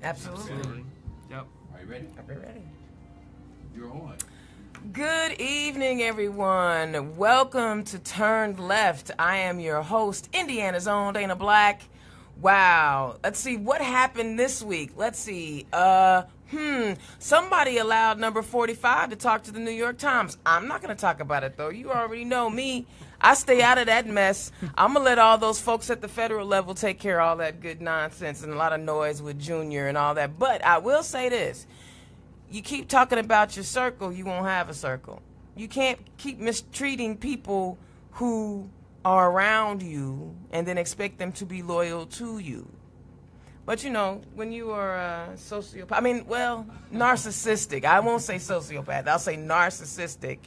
Absolutely. Yep. Are you ready? I'll be ready. You're on. Good evening, everyone. Welcome to Turned Left. I am your host, Indiana's own Dana Black. Wow. Let's see what happened this week. Let's see. Somebody allowed number 45 to talk to the New York Times. I'm not going to talk about it, though. You already know me. I stay out of that mess. I'm going to let all those folks at the federal level take care of all that good nonsense and a lot of noise with Junior and all that. But I will say this. You keep talking about your circle, you won't have a circle. You can't keep mistreating people who are around you and then expect them to be loyal to you. But, you know, when you are a sociopath, narcissistic. I won't say sociopath. I'll say narcissistic.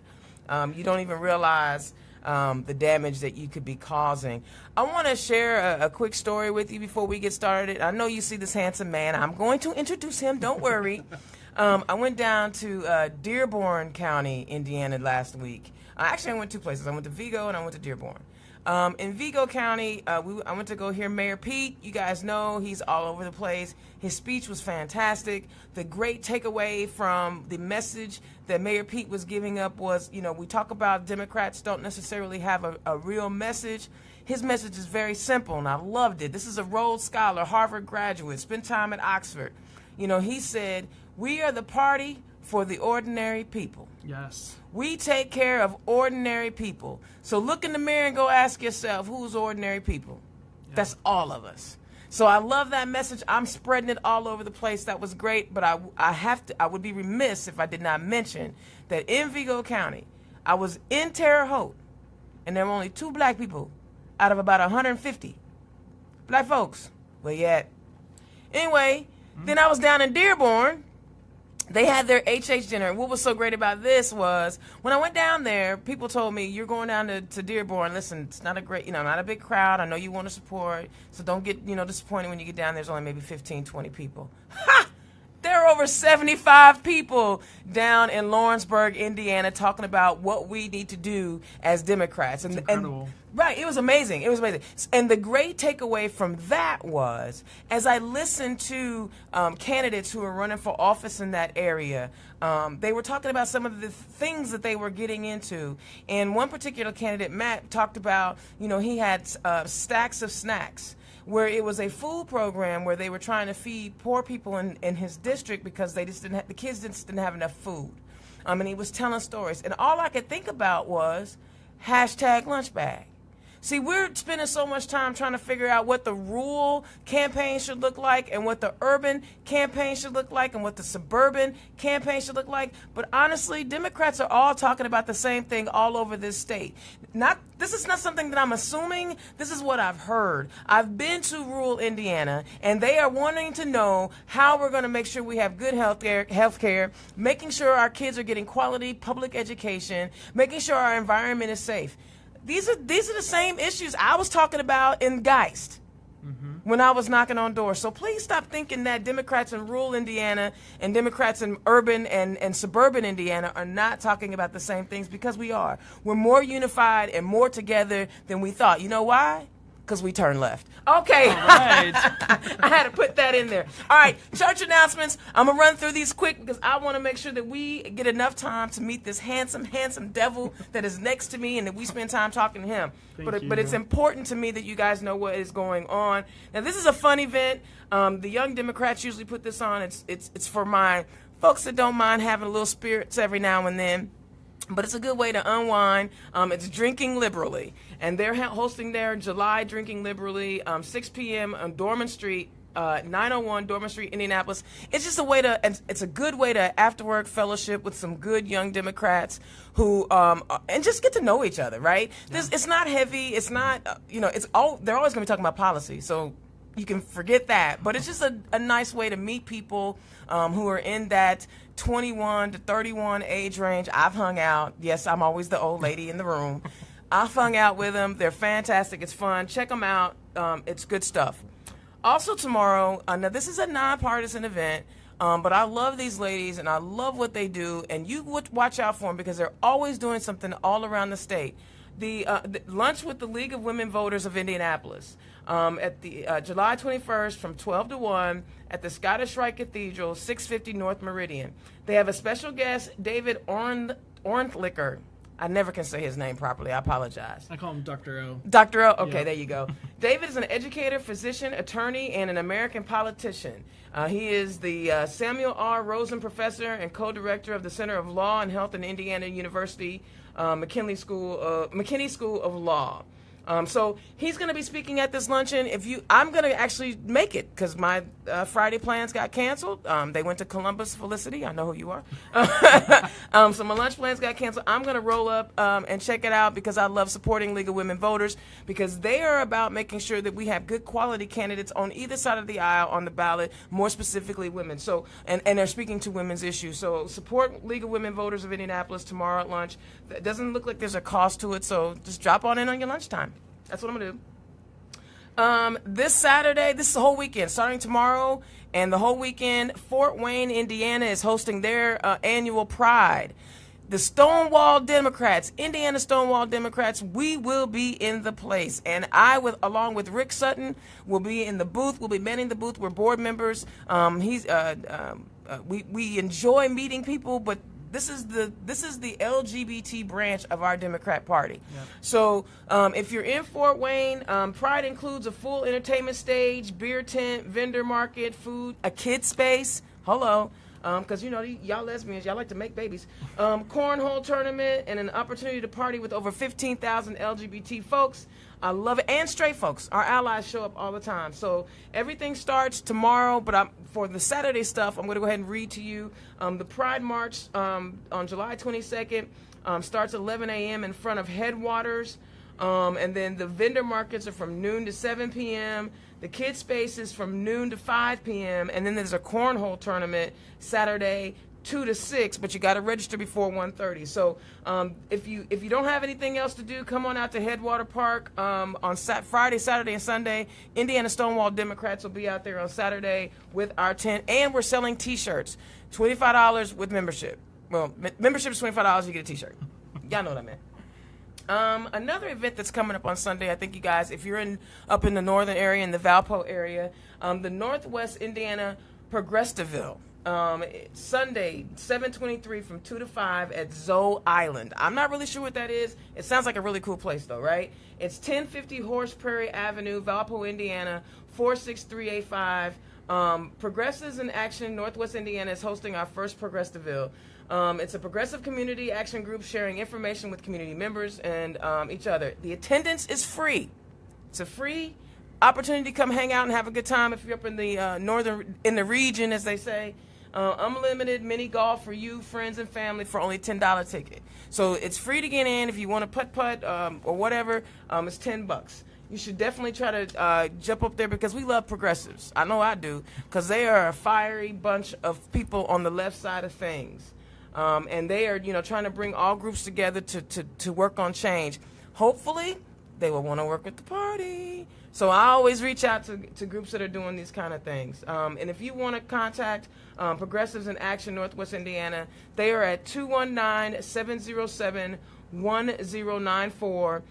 You don't even realize the damage that you could be causing. I want to share a quick story with you before we get started. I know you see this handsome man. I'm going to introduce him. Don't worry. I went down to Dearborn County, Indiana last week. Actually, I went two places. I went to Vigo and I went to Dearborn. In Vigo County, I went to go hear Mayor Pete. You guys know he's all over the place. His speech was fantastic. The great takeaway from the message that Mayor Pete was giving up was, you know, we talk about Democrats don't necessarily have a real message. His message is very simple, and I loved it. This is a Rhodes Scholar, Harvard graduate, spent time at Oxford. You know, he said, we are the party for the ordinary people. Yes. We take care of ordinary people. So look in the mirror and go ask yourself, who's ordinary people? Yeah. That's all of us. So I love that message. I'm spreading it all over the place. That was great, but I would be remiss if I did not mention that in Vigo County, I was in Terre Haute, and there were only 2 black people out of about 150 black folks. But yet, anyway, then I was down in Dearborn. They had their HH dinner. And what was so great about this was when I went down there, people told me, you're going down to Dearborn. Listen, it's not a great, not a big crowd. I know you want to support. So don't get, disappointed when you get down. There's only maybe 15, 20 people. Ha! There are over 75 people down in Lawrenceburg, Indiana, talking about what we need to do as Democrats. It's incredible. Right, it was amazing. It was amazing. And the great takeaway from that was, as I listened to candidates who were running for office in that area, they were talking about some of the things that they were getting into. And one particular candidate, Matt, talked about, he had stacks of snacks, where it was a food program where they were trying to feed poor people in his district because they just the kids just didn't have enough food. And he was telling stories. And all I could think about was #lunchbag. See, we're spending so much time trying to figure out what the rural campaign should look like and what the urban campaign should look like and what the suburban campaign should look like. But honestly, Democrats are all talking about the same thing all over this state. This is not something that I'm assuming. This is what I've heard. I've been to rural Indiana, and they are wanting to know how we're going to make sure we have good health care, making sure our kids are getting quality public education, making sure our environment is safe. These are the same issues I was talking about in Geist when I was knocking on doors. So please stop thinking that Democrats in rural Indiana and Democrats in urban and suburban Indiana are not talking about the same things, because we are. We're more unified and more together than we thought. You know why? Because we turned left. Okay. All right. I had to put that in there. All right, church announcements. I'm going to run through these quick because I want to make sure that we get enough time to meet this handsome, handsome devil that is next to me and that we spend time talking to him. But it's important to me that you guys know what is going on. Now, this is a fun event. The Young Democrats usually put this on. It's for my folks that don't mind having a little spirits every now and then. But it's a good way to unwind. It's Drinking Liberally. And they're hosting their July Drinking Liberally, 6 p.m. on Dorman Street, 901 Dorman Street, Indianapolis. It's just it's a good way to after work fellowship with some good young Democrats who, and just get to know each other, right? Yeah. It's not heavy. It's not, they're always going to be talking about policy. So you can forget that. But it's just a nice way to meet people who are in that 21 to 31 age range. I've hung out. Yes, I'm always the old lady in the room. I've hung out with them. They're fantastic. It's fun. Check them out. It's good stuff. Also tomorrow, now this is a nonpartisan event, but I love these ladies and I love what they do. And you watch out for them because they're always doing something all around the state. the lunch with the League of Women Voters of Indianapolis at the July 21st from 12 to 1 at the Scottish Rite Cathedral, 650 North Meridian. They have a special guest, David Ornthlicker. I never can say his name properly. I apologize. I call him Dr. O. Dr. O? Okay, Yeah. There you go. David is an educator, physician, attorney, and an American politician. He is the Samuel R. Rosen Professor and co-director of the Center of Law and Health in Indiana University, McKinney School of Law. So he's going to be speaking at this luncheon. I'm going to actually make it because my Friday plans got canceled. They went to Columbus, Felicity. I know who you are. So my lunch plans got canceled. I'm going to roll up and check it out because I love supporting League of Women Voters because they are about making sure that we have good quality candidates on either side of the aisle on the ballot, more specifically women. So and they're speaking to women's issues. So support League of Women Voters of Indianapolis tomorrow at lunch. It doesn't look like there's a cost to it, so just drop on in on your lunchtime. That's what I'm going to do. This Saturday, this is the whole weekend, starting tomorrow and the whole weekend, Fort Wayne, Indiana is hosting their annual Pride. The Stonewall Democrats, Indiana Stonewall Democrats, we will be in the place. And along with Rick Sutton, will be in the booth. We'll be manning the booth. We're board members. We enjoy meeting people, but this is the LGBT branch of our Democrat Party. Yep. So if you're in Fort Wayne, Pride includes a full entertainment stage, beer tent, vendor market, food, a kid space. Hello. Because, y'all lesbians, y'all like to make babies. Cornhole tournament and an opportunity to party with over 15,000 LGBT folks. I love it. And straight folks. Our allies show up all the time. So everything starts tomorrow, but for the Saturday stuff, I'm going to go ahead and read to you. The Pride March on July 22nd starts at 11 a.m. in front of Headwaters. And then the vendor markets are from noon to 7 p.m. The kid space is from noon to 5 p.m. And then there's a cornhole tournament Saturday 2 to 6, but you got to register before 1:30. So if you don't have anything else to do, come on out to Headwater Park on Friday, Saturday, and Sunday. Indiana Stonewall Democrats will be out there on Saturday with our tent, and we're selling T-shirts, $25 with membership. Well, membership is $25. You get a T-shirt. Y'all know what I meant. Another event that's coming up on Sunday, I think you guys, if you're up in the northern area, in the Valpo area, the Northwest Indiana Progressiveville. Sunday, 7/23 from 2 to 5 at Zoe Island. I'm not really sure what that is. It sounds like a really cool place, though, right? It's 1050 Horse Prairie Avenue, Valpo, Indiana, 46385. Progressives in Action, Northwest Indiana is hosting our first Progressiveville. It's a progressive community action group sharing information with community members and each other. The attendance is free. It's a free opportunity to come hang out and have a good time if you're up in the in the region, as they say. Unlimited mini golf for you, friends, and family for only $10 ticket. So it's free to get in. If you want to putt or whatever, it's $10. You should definitely try to jump up there because we love progressives. I know I do because they are a fiery bunch of people on the left side of things. And they are, trying to bring all groups together to work on change. Hopefully, they will want to work with the party. So I always reach out to groups that are doing these kind of things. And if you want to contact Progressives in Action Northwest Indiana, they are at 219-707-1094.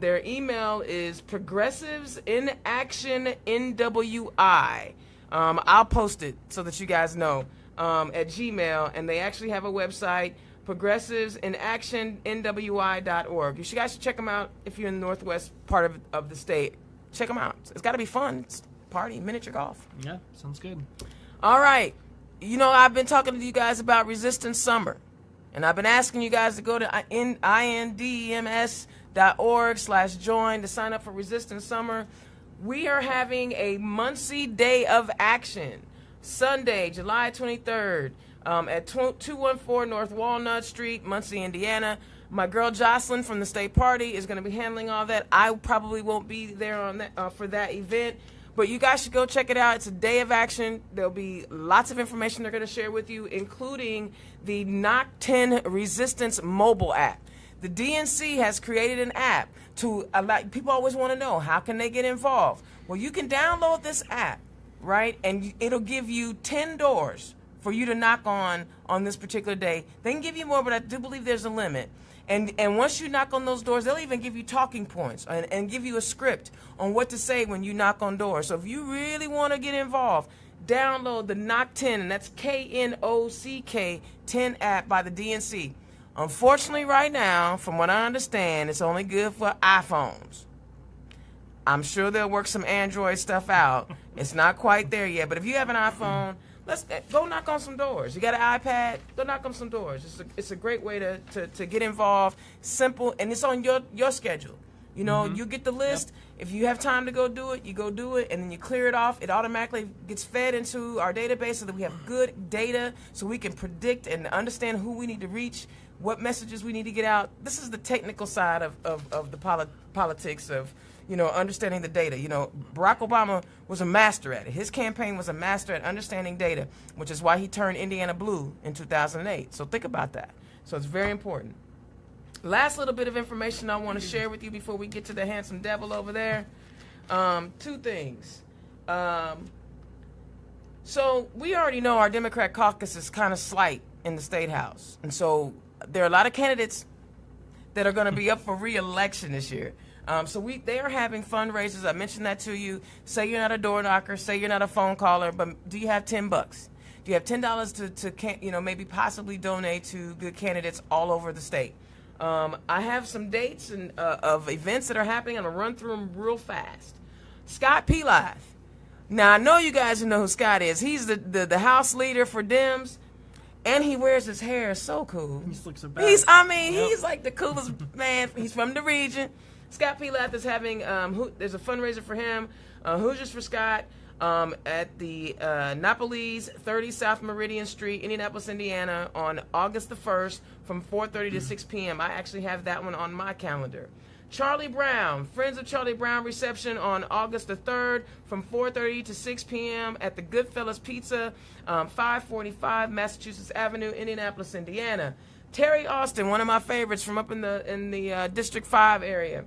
Their email is progressivesinaction.nwi. I'll post it so that you guys know at Gmail. And they actually have a website, progressivesinaction.nwi.org. You guys should check them out if you're in the northwest part of the state. Check them out. It's got to be fun. It's party, miniature golf. Yeah, sounds good. All right. I've been talking to you guys about Resistance Summer. And I've been asking you guys to go to indms.org/join to sign up for Resistance Summer. We are having a Muncie Day of Action, Sunday, July 23rd, at 214 North Walnut Street, Muncie, Indiana. My girl Jocelyn from the State Party is going to be handling all that. I probably won't be there on that for that event, but you guys should go check it out. It's a day of action. There'll be lots of information they're going to share with you, including the Knock 10 Resistance mobile app. The DNC has created an app to allow people always want to know how can they get involved. Well, you can download this app, right, and it'll give you 10 doors for you to knock on this particular day. They can give you more, but I do believe there's a limit. And once you knock on those doors, they'll even give you talking points and give you a script on what to say when you knock on doors. So if you really want to get involved, download the Knock 10, and that's KNOCK 10 app by the DNC. Unfortunately, right now, from what I understand, it's only good for iPhones. I'm sure they'll work some Android stuff out. It's not quite there yet, but if you have an iPhone, let's go knock on some doors. You got an iPad, go knock on some doors. It's a great way to get involved. Simple, and it's on your schedule. You know, you get the list. Yep. If you have time to go do it, you go do it, and then you clear it off. It automatically gets fed into our database so that we have good data so we can predict and understand who we need to reach, what messages we need to get out. This is the technical side of the politics of, you know, understanding the data. You know, Barack Obama was a master at it. His campaign was a master at understanding data, which is why he turned Indiana blue in 2008. So think about that. So it's very important. Last little bit of information I want to share with you before we get to the handsome devil over there. Two things. So we already know our Democrat caucus is kind of slight in the State House. And so there are a lot of candidates that are going to be up for re-election this year. So they are having fundraisers. I mentioned that to you. Say you're not a door knocker. Say you're not a phone caller. But do you have $10? Do you have $10 to you know, maybe possibly donate to good candidates all over the state? I have some dates and of events that are happening. I'm going to run through them real fast. Scott Pelath. Now, I know you guys know who Scott is. He's the House leader for Dems, and he wears his hair so cool. He looks so bad. He's like the coolest man. He's from the region. Scott Pelath is having, there's a fundraiser for him, Hoosiers for Scott, at the Napoles 30 South Meridian Street, Indianapolis, Indiana, on August the 1st from 4:30 to 6 p.m. I actually have that one on my calendar. Charlie Brown, Friends of Charlie Brown reception on August the 3rd from 4:30 to 6 p.m. at the Goodfellas Pizza, 545 Massachusetts Avenue, Indianapolis, Indiana. Terry Austin, one of my favorites from up in the District 5 area.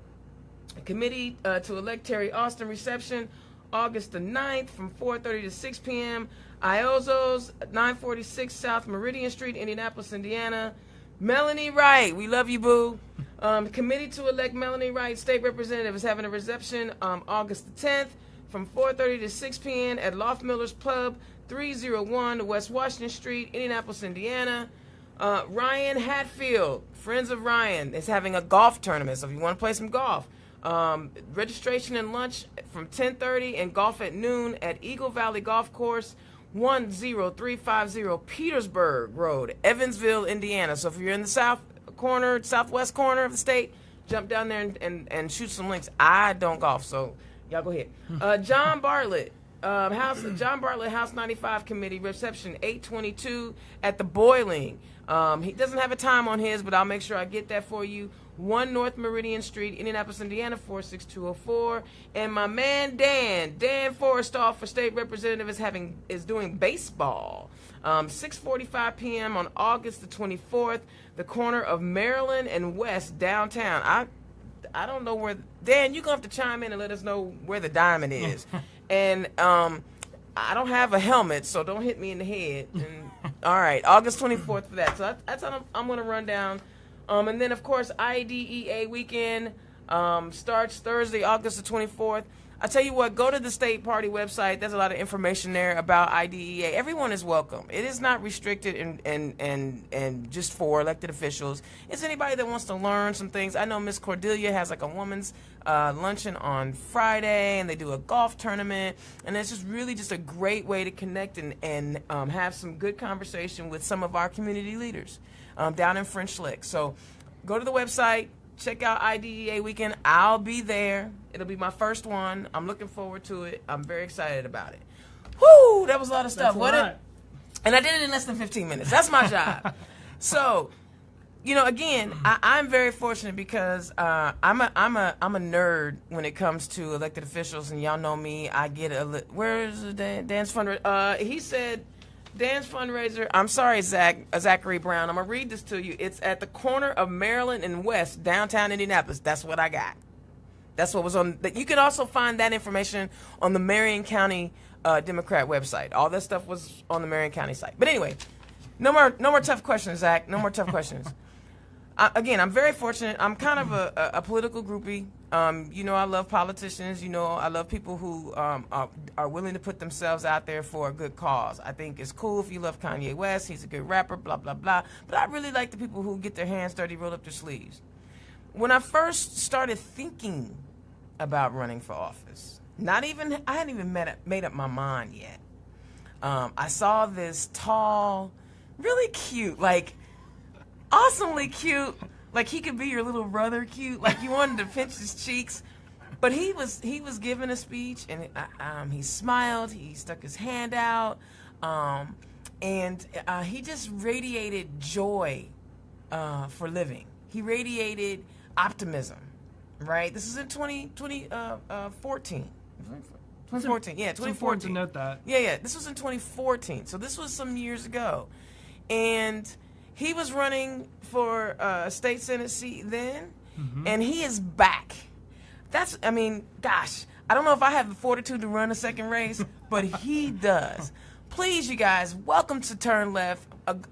Committee to elect Terry Austin reception August the 9th from 4:30 to 6 p.m. Iozos, 946 South Meridian Street, Indianapolis, Indiana. Melanie Wright, we love you, boo. Committee to elect Melanie Wright, State Representative, is having a reception August the 10th from 4:30 to 6 p.m. at Loft Miller's Pub, 301 West Washington Street, Indianapolis, Indiana. Ryan Hatfield, Friends of Ryan, is having a golf tournament, so if you want to play some golf, registration and lunch from 10:30 and golf at noon at Eagle Valley Golf Course, 10350 Petersburg Road, Evansville, Indiana. So if you're in the southwest corner of the state, jump down there and shoot some links. I don't golf, so y'all go ahead. John Bartlett, John Bartlett House 95 Committee reception 822 at the Boiling. He doesn't have a time on his, but I'll make sure I get that for you. 1 North Meridian Street, Indianapolis, Indiana, 46204. And my man Dan Forrestoff for State Representative is doing baseball. 6:45 p.m. on August the 24th, the corner of Maryland and West downtown. I don't know where. Dan, you're going to have to chime in and let us know where the diamond is. And I don't have a helmet, so don't hit me in the head. And, all right, August 24th for that. So that's how I'm going to run down. And then, of course, IDEA weekend starts Thursday, August the 24th. I tell you what, go to the state party website. There's a lot of information there about IDEA. Everyone is welcome. It is not restricted and just for elected officials. It's anybody that wants to learn some things. I know Miss Cordelia has like a woman's luncheon on Friday, and they do a golf tournament. And it's just really just a great way to connect and have some good conversation with some of our community leaders down in French Lick. So go to the website. Check out IDEA weekend. I'll be there. It'll be my first one. I'm looking forward to it. I'm very excited about it. Whoo, that was a lot of stuff. And I did it in less than 15 minutes. That's my job. So, you know, again, I'm very fortunate because I'm a nerd when it comes to elected officials, and y'all know me. I get where's Dan's fundraiser? He said Dan's fundraiser. I'm sorry, Zachary Brown. I'm gonna read this to you. It's at the corner of Maryland and West, downtown Indianapolis. That's what I got. That's what was on. You can also find that information on the Marion County Democrat website. All that stuff was on the Marion County site. But anyway, no more tough questions, Zach. No more tough questions. Again, I'm very fortunate. I'm kind of a political groupie. I love politicians. I love people who are willing to put themselves out there for a good cause. I think it's cool if you love Kanye West. He's a good rapper, blah, blah, blah. But I really like the people who get their hands dirty, roll up their sleeves. When I first started thinking about running for office, I hadn't even made up my mind yet. I saw this tall, really cute, awesomely cute, like he could be your little brother cute, like you wanted to pinch his cheeks. But he was giving a speech, and he smiled, he stuck his hand out, and he just radiated joy for living. He radiated optimism, right? This is in 2014. 2014, yeah, 2014. It's important to note that. Yeah, this was in 2014, so this was some years ago. And he was running for a state senate seat then, and he is back. Gosh, I don't know if I have the fortitude to run a second race, but he does. Please, you guys, welcome to Turn Left,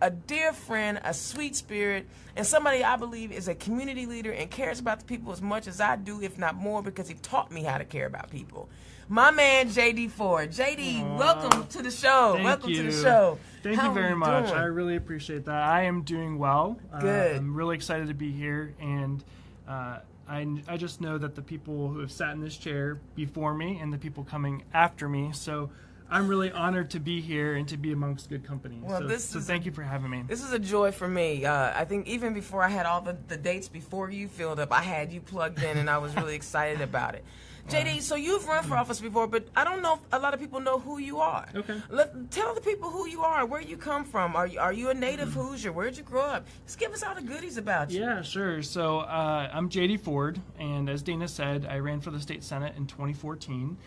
a dear friend, a sweet spirit, and somebody I believe is a community leader and cares about the people as much as I do, if not more, because he taught me how to care about people. My man, J.D. Ford. J.D., welcome to the show. Thank you. To the show. Thank you very much. I really appreciate that. I am doing well. Good. I'm really excited to be here, and I just know that the people who have sat in this chair before me and the people coming after me, so I'm really honored to be here and to be amongst good company. Well, so thank you for having me. This is a joy for me. I think even before I had all the dates before you filled up, I had you plugged in, and I was really excited about it. JD, so you've run for office before, but I don't know if a lot of people know who you are. Okay. Tell the people who you are, where you come from. Are you a native Hoosier? Where'd you grow up? Just give us all the goodies about you. Yeah, sure. So I'm J.D. Ford, and as Dana said, I ran for the state senate in 2014.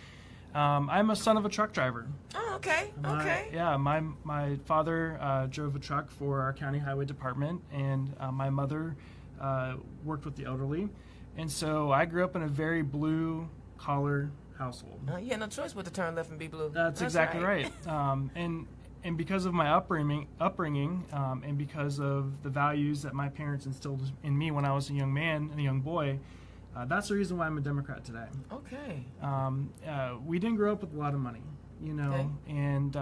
I'm a son of a truck driver. Oh, okay. My father drove a truck for our county highway department, and my mother worked with the elderly. And so I grew up in a very blue-collar household. You had no choice but to turn left and be blue. That's exactly right. And because of my upbringing, and because of the values that my parents instilled in me when I was a young man and a young boy, that's the reason why I'm a Democrat today. Okay. We didn't grow up with a lot of money, Okay. and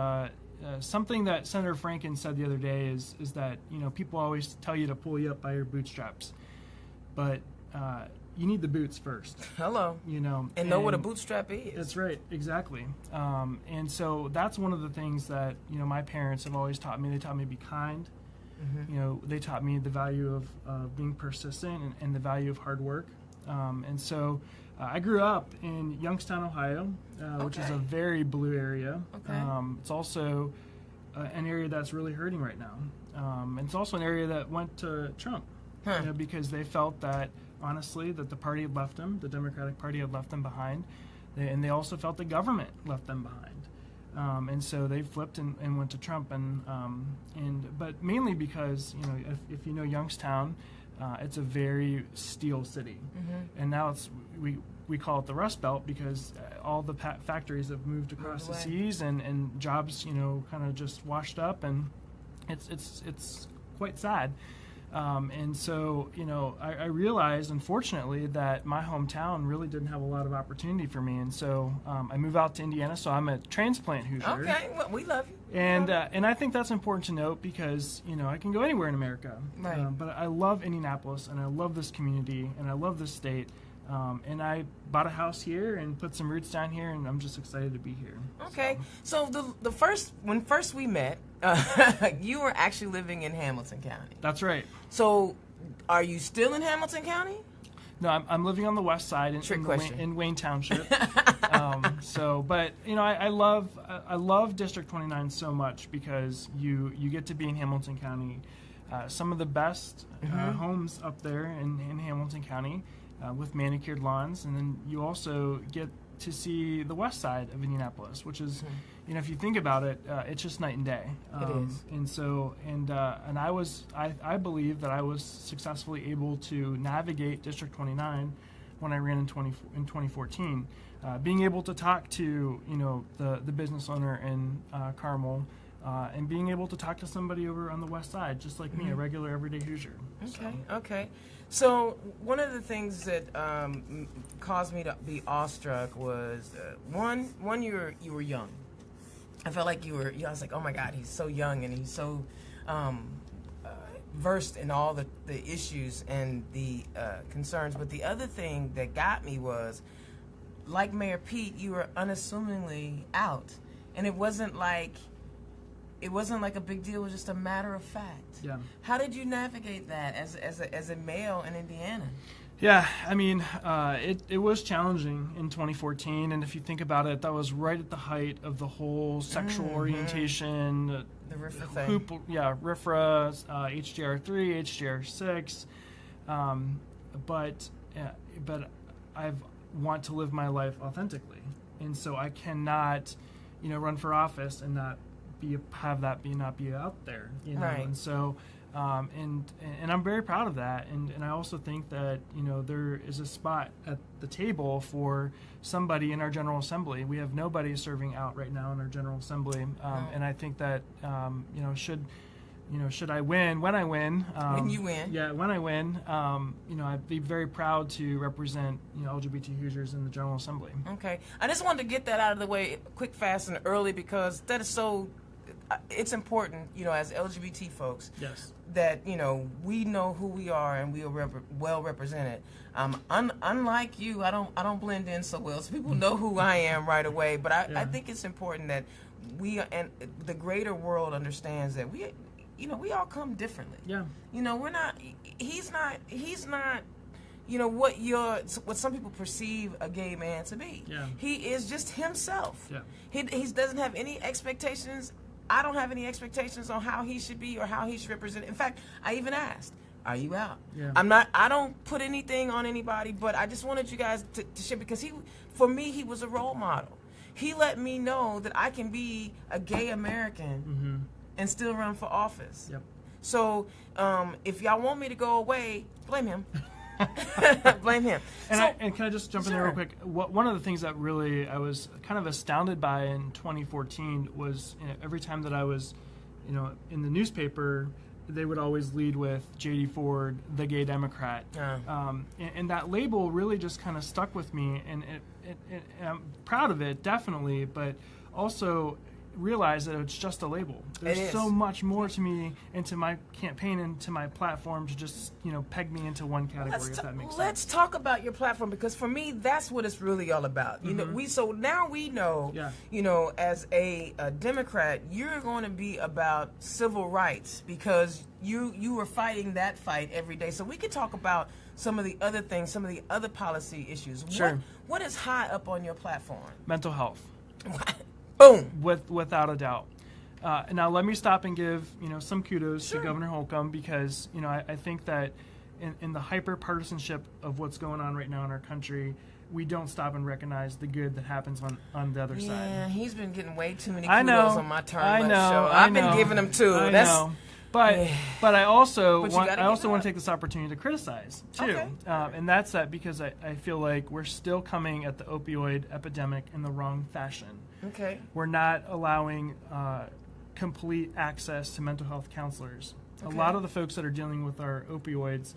something that Senator Franken said the other day is that, people always tell you to pull you up by your bootstraps, but you need the boots first. Hello. And know what a bootstrap is. That's right, exactly. And so that's one of the things that, my parents have always taught me. They taught me to be kind. They taught me the value of being persistent and the value of hard work. And so I grew up in Youngstown, Ohio, which is a very blue area. Okay. It's also an area that's really hurting right now. And it's also an area that went to Trump, because they felt that, honestly, that the party had left them, the Democratic Party had left them behind, and they also felt the government left them behind. And so they flipped and went to Trump, but mainly because, if you know Youngstown, it's a very steel city, and now we call it the Rust Belt because all the factories have moved across the seas, and jobs kind of just washed up, and it's quite sad. And so I realized, unfortunately, that my hometown really didn't have a lot of opportunity for me, and so I moved out to Indiana. So I'm a transplant Hoosier. Okay, well, we love you. And I think that's important to note because I can go anywhere in America, right. But I love Indianapolis, and I love this community, and I love this state, and I bought a house here and put some roots down here, and I'm just excited to be here. Okay, so when first we met, you were actually living in Hamilton County. That's right. So, are you still in Hamilton County? No, I'm living on the west side in Wayne Township. But I love District 29 so much because you get to be in Hamilton County. Some of the best homes up there in Hamilton County with manicured lawns, and then you also get to see the west side of Indianapolis, which is, if you think about it, it's just night and day. It is. And so, and I believe that I was successfully able to navigate District 29 when I ran in 2014. Being able to talk to, the business owner in Carmel, and being able to talk to somebody over on the west side, just like me, a regular everyday Hoosier. Okay. So one of the things that caused me to be awestruck was one you were young. I felt like you were. I was like, oh my God, he's so young and he's so versed in all the issues and the concerns. But the other thing that got me was, like Mayor Pete, you were unassumingly out, and it wasn't like a big deal. It was just a matter of fact. Yeah. How did you navigate that as a male in Indiana? Yeah, I mean, it was challenging in 2014, and if you think about it, that was right at the height of the whole sexual orientation, the RFRA thing. RFRA, HJR3, HJR6, but I want to live my life authentically, and so I cannot, run for office and not be out there, Right. And so. And I'm very proud of that, and I also think that there is a spot at the table for somebody in our General Assembly. We have nobody serving out right now in our General Assembly, and I think that should I win, when I win, when you win, when I win, I'd be very proud to represent LGBT Hoosiers in the General Assembly. Okay, I just wanted to get that out of the way quick, fast, and early because that is so. It's important, as LGBT folks, yes, that we know who we are and we are well represented. Unlike you, I don't blend in so well, so people know who I am right away. But I think it's important that we and the greater world understands that we all come differently. Yeah, we're not. He's not. What some people perceive a gay man to be. Yeah. He is just himself. Yeah. He doesn't have any expectations. I don't have any expectations on how he should be or how he should represent it. In fact, I even asked, are you out? Yeah. I don't put anything on anybody, but I just wanted you guys to share because for me, he was a role model. He let me know that I can be a gay American and still run for office. Yep. So if y'all want me to go away, blame him. Blame him. And can I just jump in there real quick? One of the things that really I was kind of astounded by in 2014 was every time that I was, in the newspaper, they would always lead with J.D. Ford, the gay Democrat. And that label really just kind of stuck with me, and I'm proud of it, definitely, but also realize that it's just a label. There's so much more to me and to my campaign and to my platform to just peg me into one category, if that makes sense. Let's talk about your platform because for me that's what it's really all about. Now we know as a Democrat you're going to be about civil rights because you were fighting that fight every day. So we can talk about some of the other things, some of the other policy issues. Sure. What is high up on your platform? Mental health. Boom. Without a doubt. Now let me stop and give some kudos to Governor Holcomb because I think that in the hyper partisanship of what's going on right now in our country, we don't stop and recognize the good that happens on the other side. Yeah, he's been getting way too many kudos on my turn left show. I've been giving him two. I know. But I also want to take this opportunity to criticize too, okay. And that's because I feel like we're still coming at the opioid epidemic in the wrong fashion. Okay. We're not allowing complete access to mental health counselors. Okay. A lot of the folks that are dealing with our opioids,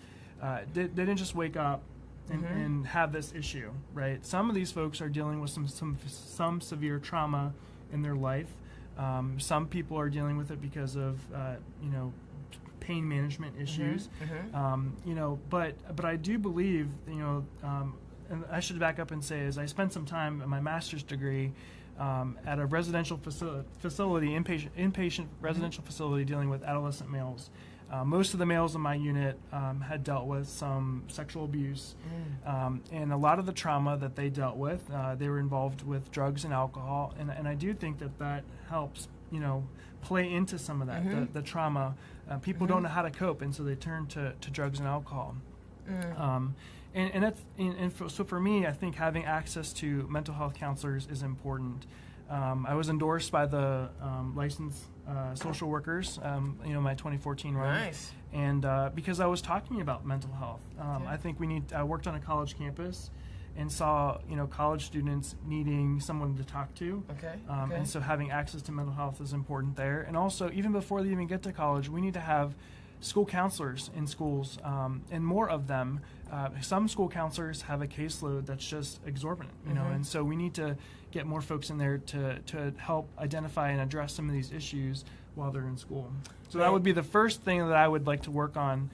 they didn't just wake up and have this issue, right? Some of these folks are dealing with some severe trauma in their life. Some people are dealing with it because of pain management issues. But I do believe and I should back up and say is I spent some time in my master's degree at a residential facility, inpatient residential facility dealing with adolescent males. Most of the males in my unit had dealt with some sexual abuse, and a lot of the trauma that they dealt with, they were involved with drugs and alcohol, and I do think that helps, play into some of that, the trauma. People don't know how to cope, and so they turn to drugs and alcohol. So for me, I think having access to mental health counselors is important. I was endorsed by the licensed social workers, my 2014 run. Nice. And because I was talking about mental health. I think I worked on a college campus, and saw, college students needing someone to talk to. Okay. And so having access to mental health is important there. And also, even before they even get to college, we need to have school counselors in schools, and more of them. Some school counselors have a caseload that's just exorbitant, and so we need to get more folks in there to help identify and address some of these issues while they're in school. So that would be the first thing that I would like to work on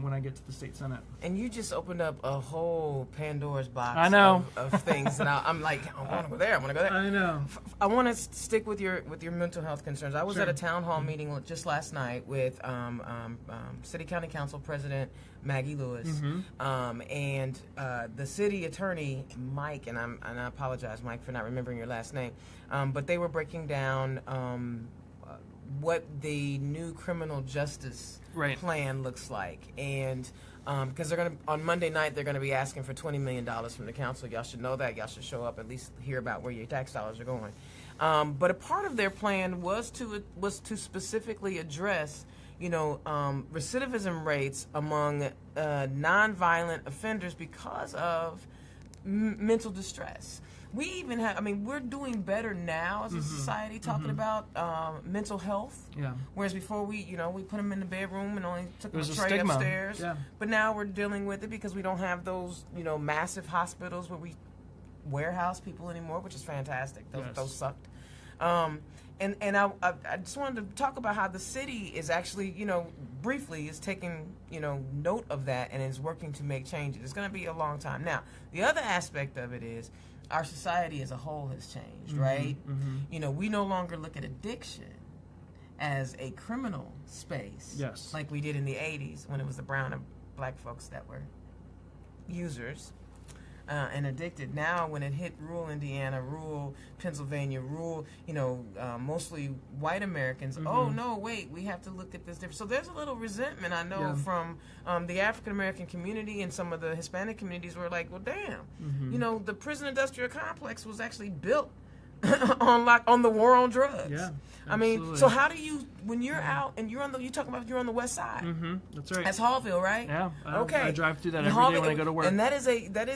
when I get to the state senate. And you just opened up a whole Pandora's box I know. of things, and I'm like, I want to go there. I want to go there. I know. I want to stick with your mental health concerns. I was Sure. at a town hall meeting just last night with City County Council President Maggie Lewis, and the city attorney Mike, and I apologize, Mike, for not remembering your last name, but they were breaking down what the new criminal justice plan looks like, and because they're going to, on Monday night, they're going to be asking for $20 million from the council. Y'all should know that. Y'all should show up, at least hear about where your tax dollars are going. But a part of their plan was to specifically address, recidivism rates among nonviolent offenders because of mental distress. We even have, we're doing better now as a society talking about mental health. Yeah. Whereas before we put them in the bedroom and only took them There's a straight stigma. upstairs. Yeah. But now we're dealing with it because we don't have those, massive hospitals where we warehouse people anymore, which is fantastic. Those sucked. And I just wanted to talk about how the city is actually, briefly is taking, note of that and is working to make changes. It's going to be a long time. Now, the other aspect of it is our society as a whole has changed, right? We no longer look at addiction as a criminal space, Yes. like we did in the 80s when it was the brown and black folks that were users and addicted. Now, when it hit rural Indiana, rural Pennsylvania, rural, mostly white Americans, oh, no, wait, we have to look at this different. So there's a little resentment, I know, from the African-American community and some of the Hispanic communities were like, well, damn, the prison industrial complex was actually built on the war on drugs. Yeah, so how do you, when you're out and you're on the west side? That's right. That's Hallville, right? Yeah. Okay. I drive through that every day when I go to work. And that is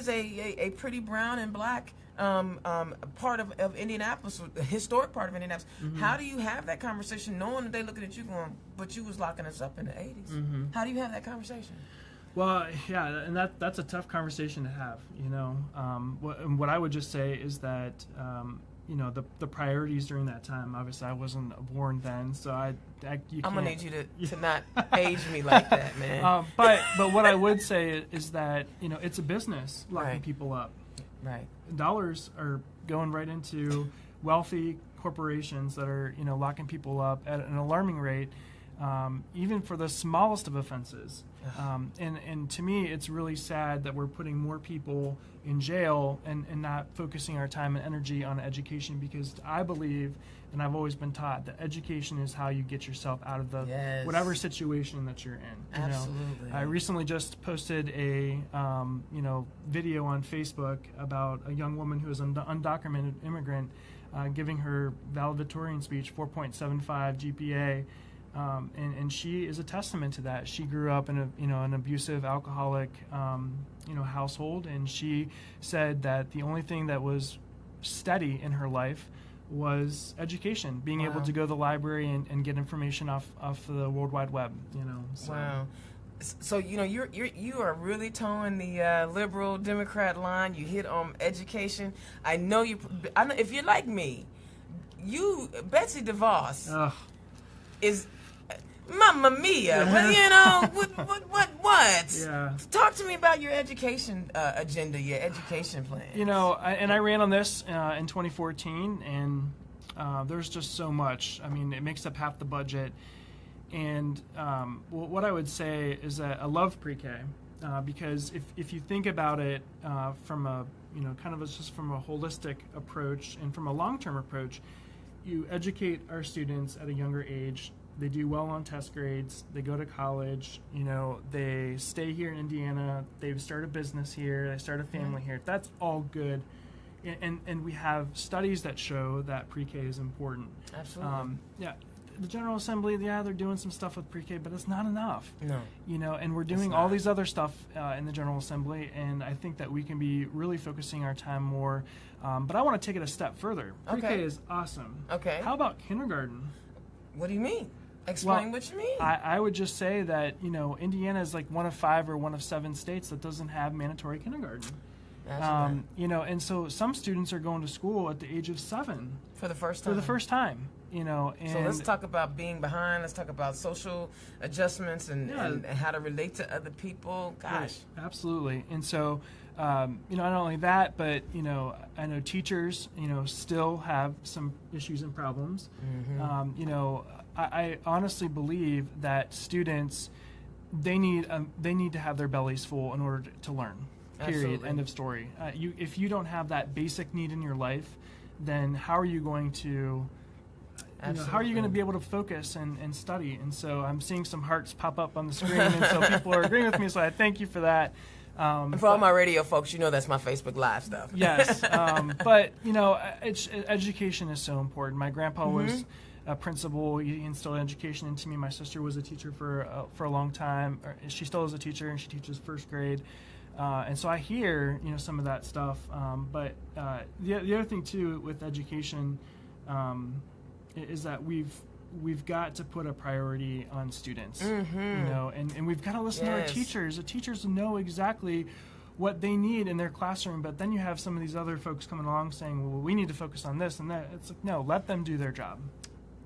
a pretty brown and black part of Indianapolis, a historic part of Indianapolis. How do you have that conversation knowing that they looking at you going, but you was locking us up in the 80s? How do you have that conversation? Well, yeah, and that's a tough conversation to have, What I would just say is that, the priorities during that time, obviously I wasn't born then, so I'm going to need you to not age me like that, man. But what I would say is that, it's a business locking people up. Right. Dollars are going right into wealthy corporations that are, locking people up at an alarming rate, even for the smallest of offenses. And to me, it's really sad that we're putting more people in jail and not focusing our time and energy on education, because I believe, and I've always been taught, that education is how you get yourself out of the whatever situation that you're in. Absolutely. I recently just posted a video on Facebook about a young woman who is an undocumented immigrant giving her valedictorian speech, 4.75 GPA. And she is a testament to that. She grew up in an abusive, alcoholic, household, and she said that the only thing that was steady in her life was education, being able to go to the library and get information off the World Wide Web. So. Wow. So you are really towing the liberal Democrat line. You hit on education. I know if you're like me, Betsy DeVos is. Mamma mia! What? Yeah. Talk to me about your education agenda, your education plan. I ran on this in 2014, and there's just so much. It makes up half the budget. And what I would say is that I love pre-K because if you think about it from a just from a holistic approach and from a long-term approach, you educate our students at a younger age. They do well on test grades. They go to college. They stay here in Indiana. They start a business here. They start a family here. That's all good. And we have studies that show that pre-K is important. Absolutely. the General Assembly, they're doing some stuff with pre-K, but it's not enough. No. And we're doing all these other stuff in the General Assembly, and I think that we can be really focusing our time more. But I want to take it a step further. Pre-K is awesome. Okay. How about kindergarten? What do you mean? Explain what you mean. I would just say that, Indiana is like one of 5 or one of 7 states that doesn't have mandatory kindergarten. And so some students are going to school at the age of 7 for the first time. And so let's talk about being behind. Let's talk about social adjustments and how to relate to other people. Gosh, right. Absolutely. And so, not only that, but I know teachers, still have some issues and problems. I honestly believe that students, they need to have their bellies full in order to learn. Period. Absolutely. End of story. If you don't have that basic need in your life, then how are you going to how are you going to be able to focus and study? And so I'm seeing some hearts pop up on the screen, and so people are agreeing with me. So I thank you for that. And for all my radio folks, that's my Facebook Live stuff. Yes, but education is so important. My grandpa was a principal. He instilled education into me. My sister was a teacher for a long time. She still is a teacher, and she teaches first grade. And so I hear, some of that stuff. But the other thing too with education is that we've got to put a priority on students. And we've got to listen to our teachers. The teachers know exactly what they need in their classroom. But then you have some of these other folks coming along saying, "Well, we need to focus on this and that." It's like, no, let them do their job.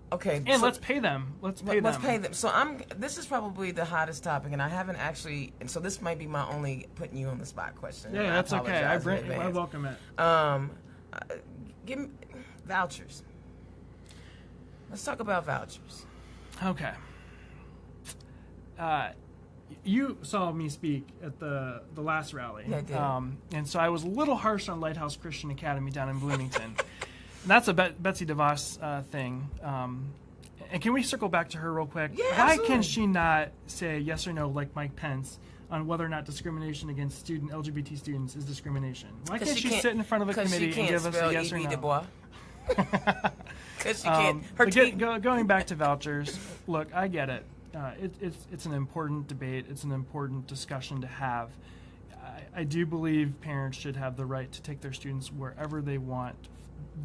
Okay, and let's pay them. Let's pay them. So this is probably the hottest topic, and I haven't actually. And so this might be my only putting you on the spot question. Yeah, that's okay. I welcome it. Give me vouchers. Let's talk about vouchers. Okay. You saw me speak at the last rally. Yeah, I did. And so I was a little harsh on Lighthouse Christian Academy down in Bloomington. And that's a Betsy DeVos thing. And can we circle back to her real quick? Yeah, Why absolutely. can she not say yes or no like Mike Pence on wwhether or not discrimination against LGBT students is discrimination? Why can't she sit in front of a committee and give us a yes or no? Because she can't. Going back to vouchers, look, I get it. It's an important debate. It's an important discussion to have. I do believe parents should have the right to take their students wherever they want.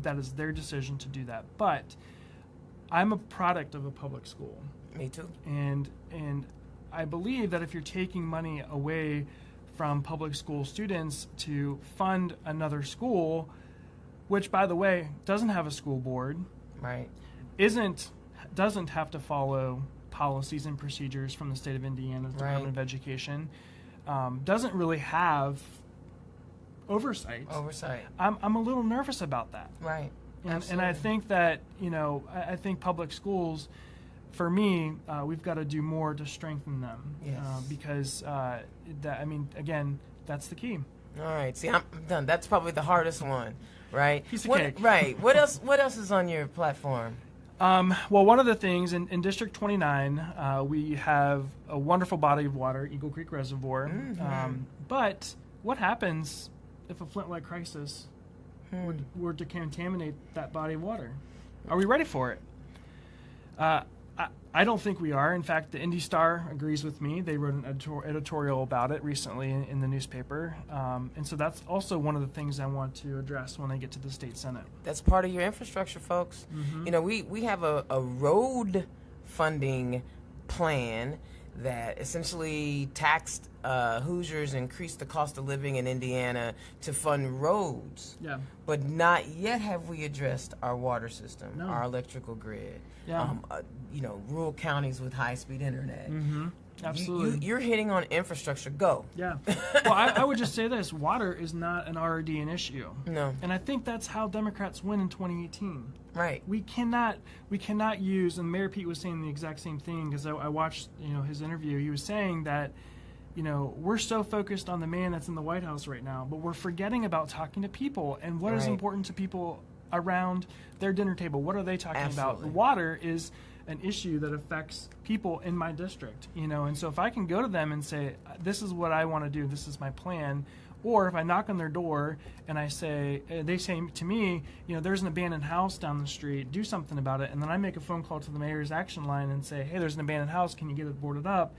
That is their decision to do that. But I'm a product of a public school. Me too. And I believe that if you're taking money away from public school students to fund another school, which, by the way, doesn't have a school board, right, doesn't have to follow policies and procedures from the state of Indiana's Department of Education, doesn't really have oversight. I'm a little nervous about that. Right. And I think that, I think public schools, for me, we've got to do more to strengthen them. Yes. Because, again, that's the key. All right. See, I'm done. That's probably the hardest one, right? Piece of cake. Right. What else is on your platform? Well, one of the things in District 29, we have a wonderful body of water, Eagle Creek Reservoir. But what happens if a Flint-like crisis were to contaminate that body of water? Are we ready for it? I don't think we are. In fact, the Indy Star agrees with me. They wrote an editorial about it recently in the newspaper. And so that's also one of the things I want to address when I get to the state Senate. That's part of your infrastructure, folks. We have a road funding plan that essentially taxed Hoosiers, increased the cost of living in Indiana to fund roads. Yeah. But not yet have we addressed our water system, our electrical grid. Yeah. Rural counties with high-speed internet. Absolutely. You're hitting on infrastructure. Go. Yeah. Well, I would just say this. Water is not an RD issue. No. And I think that's how Democrats win in 2018. Right. We cannot use, and Mayor Pete was saying the exact same thing, because I watched his interview. He was saying that we're so focused on the man that's in the White House right now, but we're forgetting about talking to people and what is important to people around their dinner table. What are they talking about? Water is an issue that affects people in my district, and so if I can go to them and say, this is what I want to do, this is my plan, Or if I knock on their door and I say, they say to me, there's an abandoned house down the street, do something about it, and then I make a phone call to the mayor's action line and say, hey, there's an abandoned house, can you get it boarded up?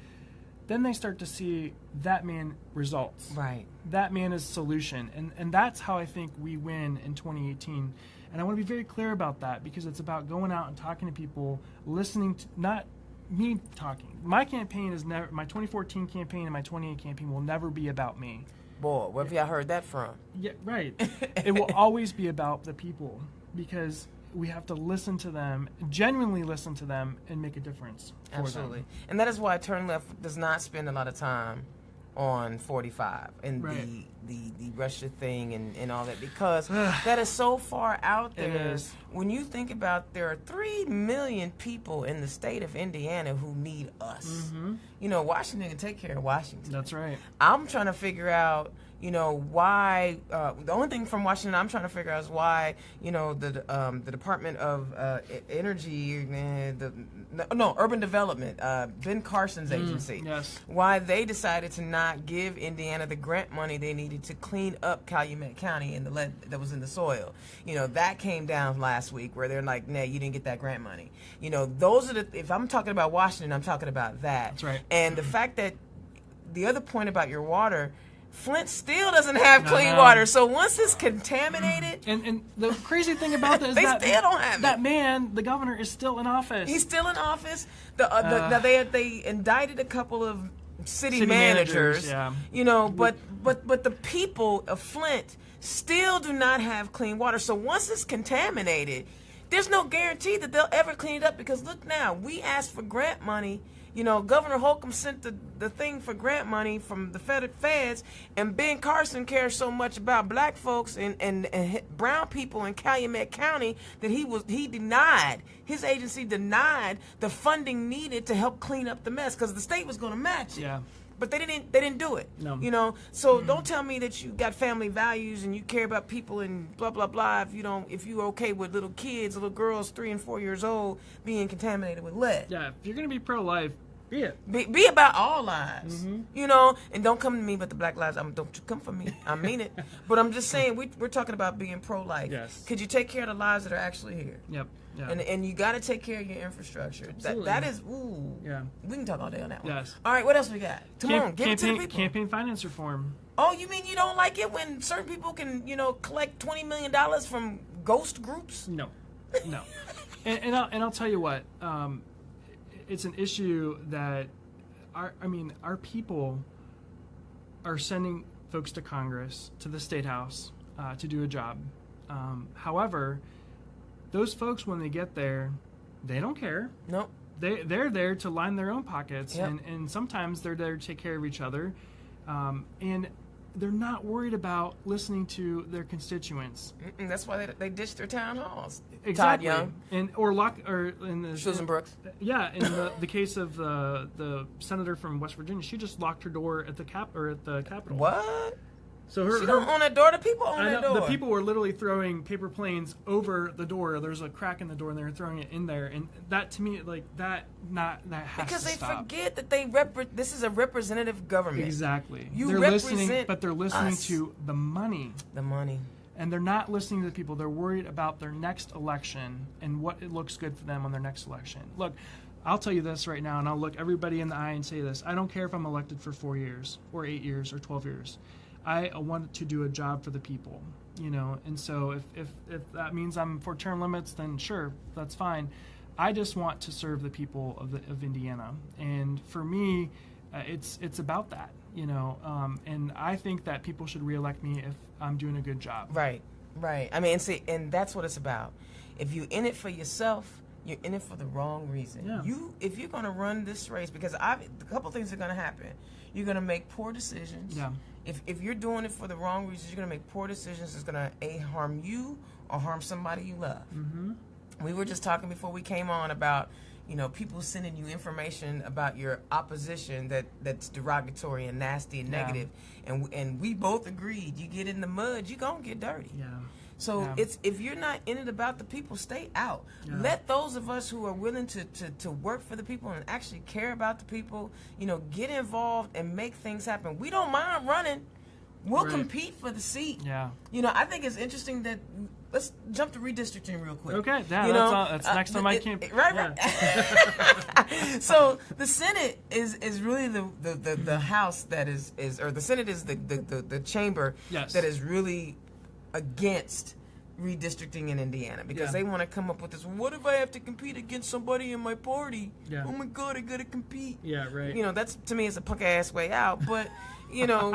Then they start to see that man results. Right. That man is solution. And that's how I think we win in 2018. And I want to be very clear about that, because it's about going out and talking to people, listening to, not me talking. My campaign is never, my 2014 campaign and my 2018 campaign will never be about me. Boy, where have y'all heard that from? Yeah, right. It will always be about the people, because we have to listen to them, genuinely listen to them, and make a difference for Absolutely. them. And that is why Turn Left does not spend a lot of time on 45 and Right. the Russia thing and all that, because that is so far out there. It is. When you think about, there are 3 million people in the state of Indiana who need us. Mm-hmm. Washington can take care of Washington. That's right. I'm trying to figure out, why. The only thing from Washington I'm trying to figure out is why, the Department of Energy, Urban Development, Ben Carson's agency, yes. why they decided to not give Indiana the grant money they needed to clean up Calumet County and the lead that was in the soil. That came down last week, where they're like, nah, you didn't get that grant money. Those are if I'm talking about Washington, I'm talking about that. That's right. And the fact that the other point about your water, Flint still doesn't have clean water. So once it's contaminated, and the crazy thing about that is they still don't have that it. Man, the governor, is still in office. He's still in office. Now they indicted a couple of city managers. Yeah. But the people of Flint still do not have clean water. So once it's contaminated, there's no guarantee that they'll ever clean it up, because look now, we asked for grant money. Governor Holcomb sent the thing for grant money from the feds, and Ben Carson cares so much about black folks and brown people in Calumet County that his agency denied the funding needed to help clean up the mess, because the state was going to match it. Yeah. But they didn't do it. No. So don't tell me that you got family values and you care about people and blah blah blah if you're okay with little girls 3 and 4 years old being contaminated with lead. Yeah, if you're gonna be pro-life, be it. Be about all lives. And don't come to me but the black lives. Don't you come for me. I mean it. But I'm just saying, we're talking about being pro-life. Yes. Could you take care of the lives that are actually here? Yep. Yeah. And you got to take care of your infrastructure. Absolutely. That is, ooh. Yeah. We can talk all day on that one. Yes. All right, what else we got? Come on, give it to the people. Campaign finance reform. Oh, you mean you don't like it when certain people can, collect $20 million from ghost groups? No. and I'll tell you what. It's an issue that our people are sending folks to Congress, to the State House, to do a job. However, those folks, when they get there, they don't care. Nope. They're there to line their own pockets, Yep. and sometimes they're there to take care of each other, and they're not worried about listening to their constituents. That's why they ditched their town halls. Exactly. Todd Young, or in the Susan Brooks. Yeah, in the case of the senator from West Virginia, she just locked her door at the Capitol. What? So She don't own that door. The people own I that know, door. the people were literally throwing paper planes over the door. There's a crack in the door, and they were throwing it in there. And that, to me, that has because to they stop. forget that this is a representative government. Exactly. You they're represent listening, but they're listening us. to the money. The money. And they're not listening to the people. They're worried about their next election and what it looks good for them on their next election. Look, I'll tell you this right now, and I'll look everybody in the eye and say this. I don't care if I'm elected for 4 years or 8 years or 12 years. I want to do a job for the people, and so if that means I'm for term limits, then sure, that's fine. I just want to serve the people of Indiana, and for me, it's about that, and I think that people should reelect me if I'm doing a good job. Right. I mean, and that's what it's about. If you're in it for yourself, you're in it for the wrong reason. Yeah. If you're going to run this race, because a couple things are going to happen. You're going to make poor decisions. Yeah. If you're doing it for the wrong reasons, you're going to make poor decisions. It's going to harm you or harm somebody you love. Mm-hmm. We were just talking before we came on about, people sending you information about your opposition that's derogatory and nasty and negative. And we both agreed, you get in the mud, you're going to get dirty. Yeah. So if you're not in it about the people, stay out. Yeah. Let those of us who are willing to work for the people and actually care about the people, get involved and make things happen. We don't mind running. We'll Right. compete for the seat. Yeah. I think it's interesting that let's jump to redistricting real quick. Okay, yeah, that's next on my campaign. Right. So the Senate is really the House that is or the Senate is the chamber Yes. that is really against redistricting in Indiana because they want to come up with this. What if I have to compete against somebody in my party? Yeah. Oh my God, I gotta compete. Yeah, right. That's to me is a punk ass way out, but. You're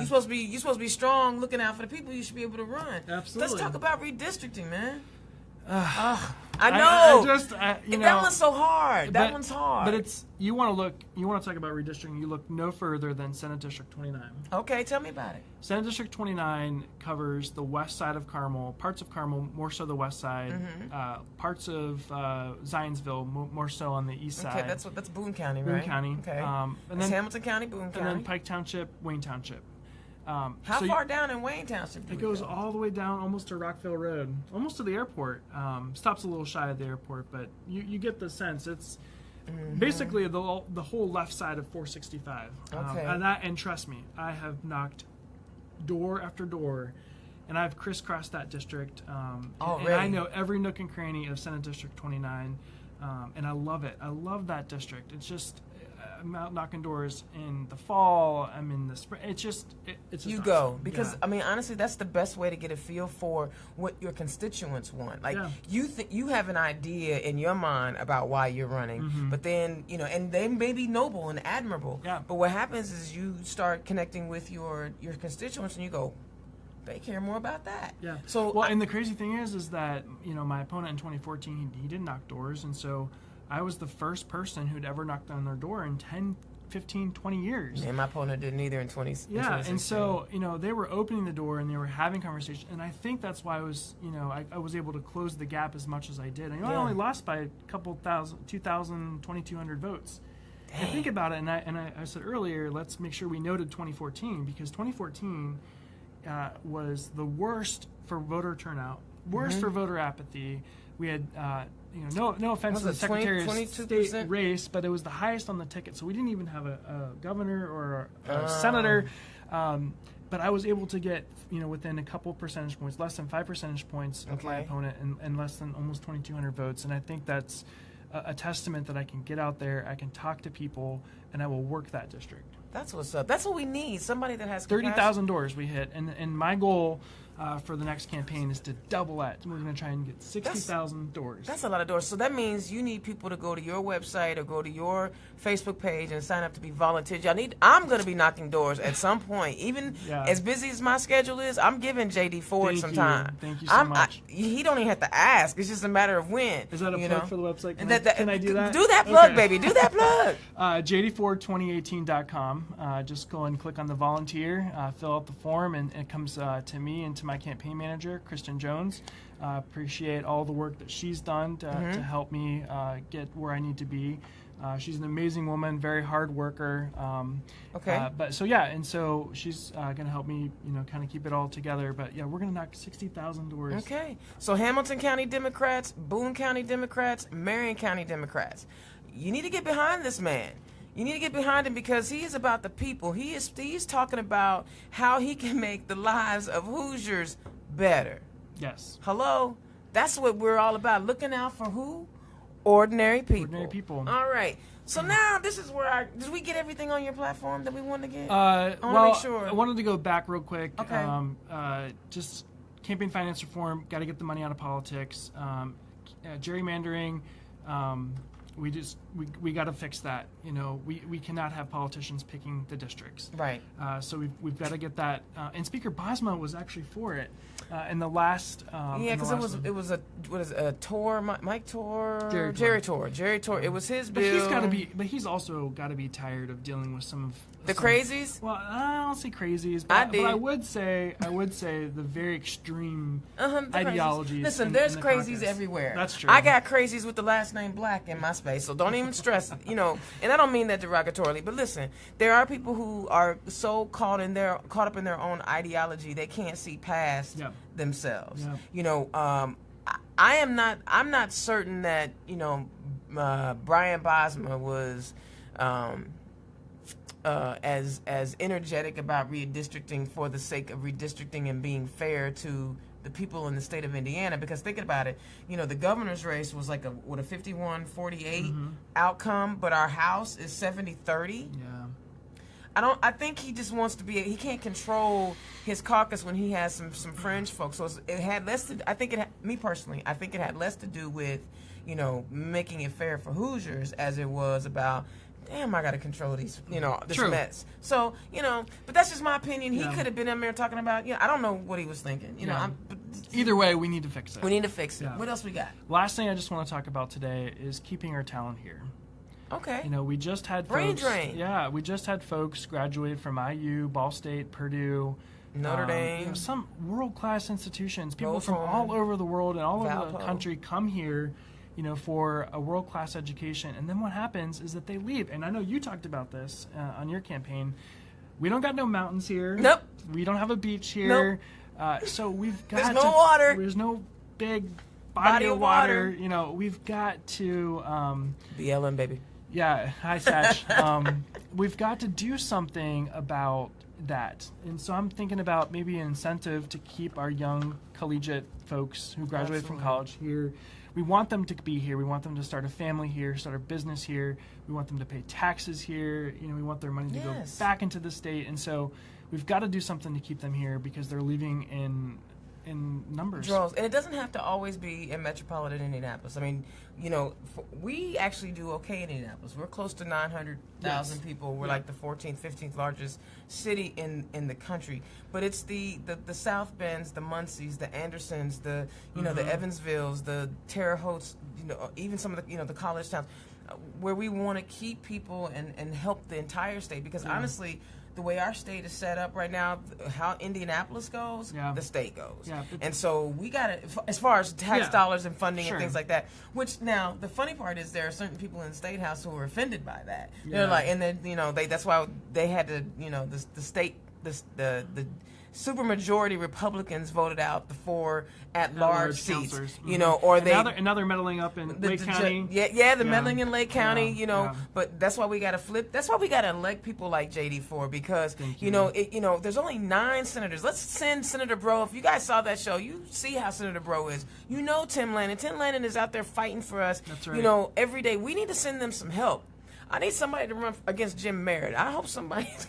supposed to be strong, looking out for the people. You should be able to run. Absolutely. Let's talk about redistricting, man. I know. That one's so hard. That one's hard. But it's you want to talk about redistricting. You look no further than Senate District 29. Okay, tell me about it. Senate District 29 covers the west side of Carmel, parts of Carmel, more so the west side, parts of Zionsville, more so on the east side. Okay, that's Boone County, right? Boone County. Okay. And That's then Hamilton County, Boone County. And then Pike Township, Wayne Township. How far down in Wayne Township do It we goes go? all the way down almost to Rockville Road, almost to the airport. Stops a little shy of the airport, but you get the sense. It's basically the whole left side of 465. Okay. And trust me, I have knocked door after door, and I've crisscrossed that district. And I know every nook and cranny of Senate District 29, and I love it. I love that district. It's just I'm out knocking doors in the fall. I'm in the spring. It's just you awesome. go because Yeah. honestly, that's the best way to get a feel for what your constituents want. Like Yeah. you think you have an idea in your mind about why you're running, but then and they may be noble and admirable. Yeah. But what happens is you start connecting with your constituents, and you go, they care more about that. Yeah. So and the crazy thing is that my opponent in 2014 he did knock doors, and so I was the first person who'd ever knocked on their door in 10, 15, 20 years. and my opponent didn't either in 20. Yeah, and so they were opening the door and they were having conversation, and I think that's why I was I was able to close the gap as much as I did. I only lost by a couple thousand, 2,000, 2,200 votes. And think about it, and I said earlier, let's make sure we noted 2014 because 2014 was the worst for voter turnout, worst for voter apathy. We had no offense to the Secretary of State race, but it was the highest on the ticket, so we didn't even have a governor or a senator. But I was able to get within a couple percentage points, less than 5 percentage points of my opponent, and less than almost 2,200 votes. And I think that's a testament that I can get out there, I can talk to people, and I will work that district. That's what's up. That's what we need. Somebody that has 30,000 doors we hit, and my goal for the next campaign is to double that. We're going to try and get 60,000 doors. That's a lot of doors. So that means you need people to go to your website or go to your Facebook page and sign up to be volunteers. I'm going to be knocking doors at some point. Even as busy as my schedule is, I'm giving JD Ford some time. Thank you so much. He don't even have to ask. It's just a matter of when. Is that a plug for the website? Can I do that? Do that plug, baby. Do that plug. JD42018.com. Just go and click on the volunteer, fill out the form, and it comes to me and to my campaign manager, Kristen Jones. Appreciate all the work that she's done to help me get where I need to be. She's an amazing woman, very hard worker. And so she's going to help me, kind of keep it all together. But yeah, we're going to knock 60,000 doors. Okay. So Hamilton County Democrats, Boone County Democrats, Marion County Democrats. You need to get behind this man. You need to get behind him because he is about the people. He's talking about how he can make the lives of Hoosiers better. Yes. Hello? That's what we're all about. Looking out for who? Ordinary people. Ordinary people. All right. So now this is where did we get everything on your platform that we wanted to get? I want to make sure. I wanted to go back real quick. Okay. Just campaign finance reform, got to get the money out of politics. Gerrymandering, we got to fix that. We cannot have politicians picking the districts. Right. So we've got to get that. And Speaker Bosma was actually for it in the last. Because it was a Tor, Mike Tor, Jerry Tor. It was his bill. But he's also got to be tired of dealing with some of the crazies. Well, I don't say crazies, but I would say the very extreme ideologies. Listen, there's in the crazies caucus. everywhere. That's true. I got crazies with the last name Black in my space, so don't even stress. And I don't mean that derogatorily, but listen, there are people who are so caught up in their own ideology they can't see past themselves. I'm not certain that Brian Bosma was as energetic about redistricting for the sake of redistricting and being fair to the people in the state of Indiana. Because thinking about it, the governor's race was like a 51-48 outcome, but our House is 70-30. Yeah. I think he just wants to be. He can't control his caucus when he has some fringe folks. So it had less to. Me personally, I think it had less to do with, making it fair for Hoosiers as it was about. Damn, I got to control these, this True. mess. So, but that's just my opinion. He could have been in there talking about, I don't know what he was thinking. But either way, we need to fix it. We need to fix it. Yeah. What else we got? Last thing I just want to talk about today is keeping our talent here. Okay. We just had Brain folks. drain. Yeah, we just had folks graduate from IU, Ball State, Purdue, Notre Dame, some world-class institutions. People Both from home. all over the world and all over Valpo. the country come here, for a world-class education. And then what happens is that they leave. And I know you talked about this on your campaign. We don't got no mountains here. Nope. We don't have a beach here. So we've got There's no water. There's no big body of water. We've got to. BLM, baby. Yeah, hi, Satch. We've got to do something about that. And so I'm thinking about maybe an incentive to keep our young collegiate folks who graduated from college here. We want them to be here. We want them to start a family here, start a business here. We want them to pay taxes here. We want their money to go back into the state. And so we've got to do something to keep them here because they're leaving in numbers. Droves. And it doesn't have to always be in metropolitan Indianapolis. I mean, we actually do okay in Indianapolis. We're close to 900,000 people. We're like the 14th, 15th largest city in the country. But it's the South Bends, the Muncies, the Andersons, the the Evansvilles, the Terre Hautes, even some of the the college towns, where we want to keep people and help the entire state. Because honestly, the way our state is set up right now, how Indianapolis goes, the state goes. Yeah, and so we got to, as far as tax dollars and funding and things like that, which now the funny part is there are certain people in the state house who are offended by that. They're like, and then, that's why they had to, the state, the supermajority Republicans voted out the 4 at-large seats, or now they're meddling up in Lake County. The meddling in Lake County, but that's why we got to flip. That's why we got to elect people like JD for, because there's only 9 senators. Let's send Senator Bro. If you guys saw that show, you see how Senator Bro is. Tim Lannon. Tim Lannon is out there fighting for us. That's right. Every day. We need to send them some help. I need somebody to run against Jim Merritt. I hope somebody's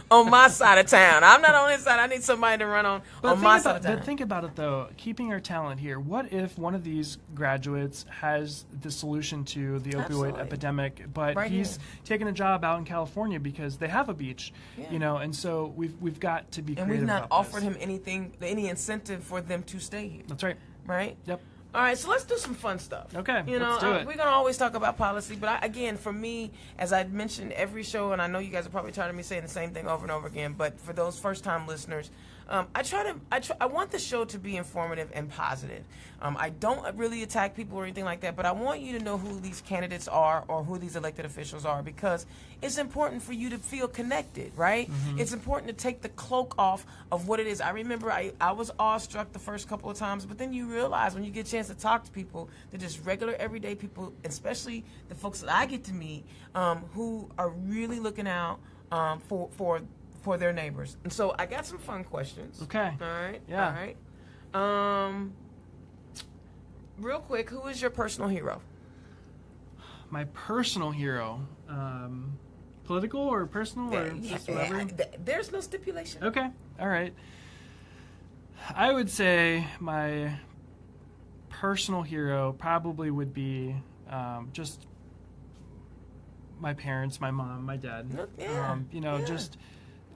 on my side of town. I'm not on his side. I need somebody to run on my side of town. But think about it, though. Keeping our talent here. What if one of these graduates has the solution to the opioid epidemic, but he's taking a job out in California because they have a beach, and so we've got to be creative. And we've not about offered this. him any incentive for them to stay here. That's right. Right? Yep. All right, so let's do some fun stuff. Okay, let's do it. We're going to always talk about policy, but again, for me, as I mentioned every show, and I know you guys are probably tired of me saying the same thing over and over again, but for those first-time listeners, I want the show to be informative and positive. I don't really attack people or anything like that, but I want you to know who these candidates are or who these elected officials are, because it's important for you to feel connected, right? It's important to take the cloak off of what it is. I remember I was awestruck the first couple of times, but then you realize when you get a chance to talk to people, they're just regular, everyday people, especially the folks that I get to meet, who are really looking out for their neighbors. And so I got some fun questions. Okay. All right. Yeah. All right. Real quick, who is your personal hero? My personal hero, political or personal or just whatever? There's no stipulation. Okay. All right. I would say my personal hero probably would be just my parents, my mom, my dad.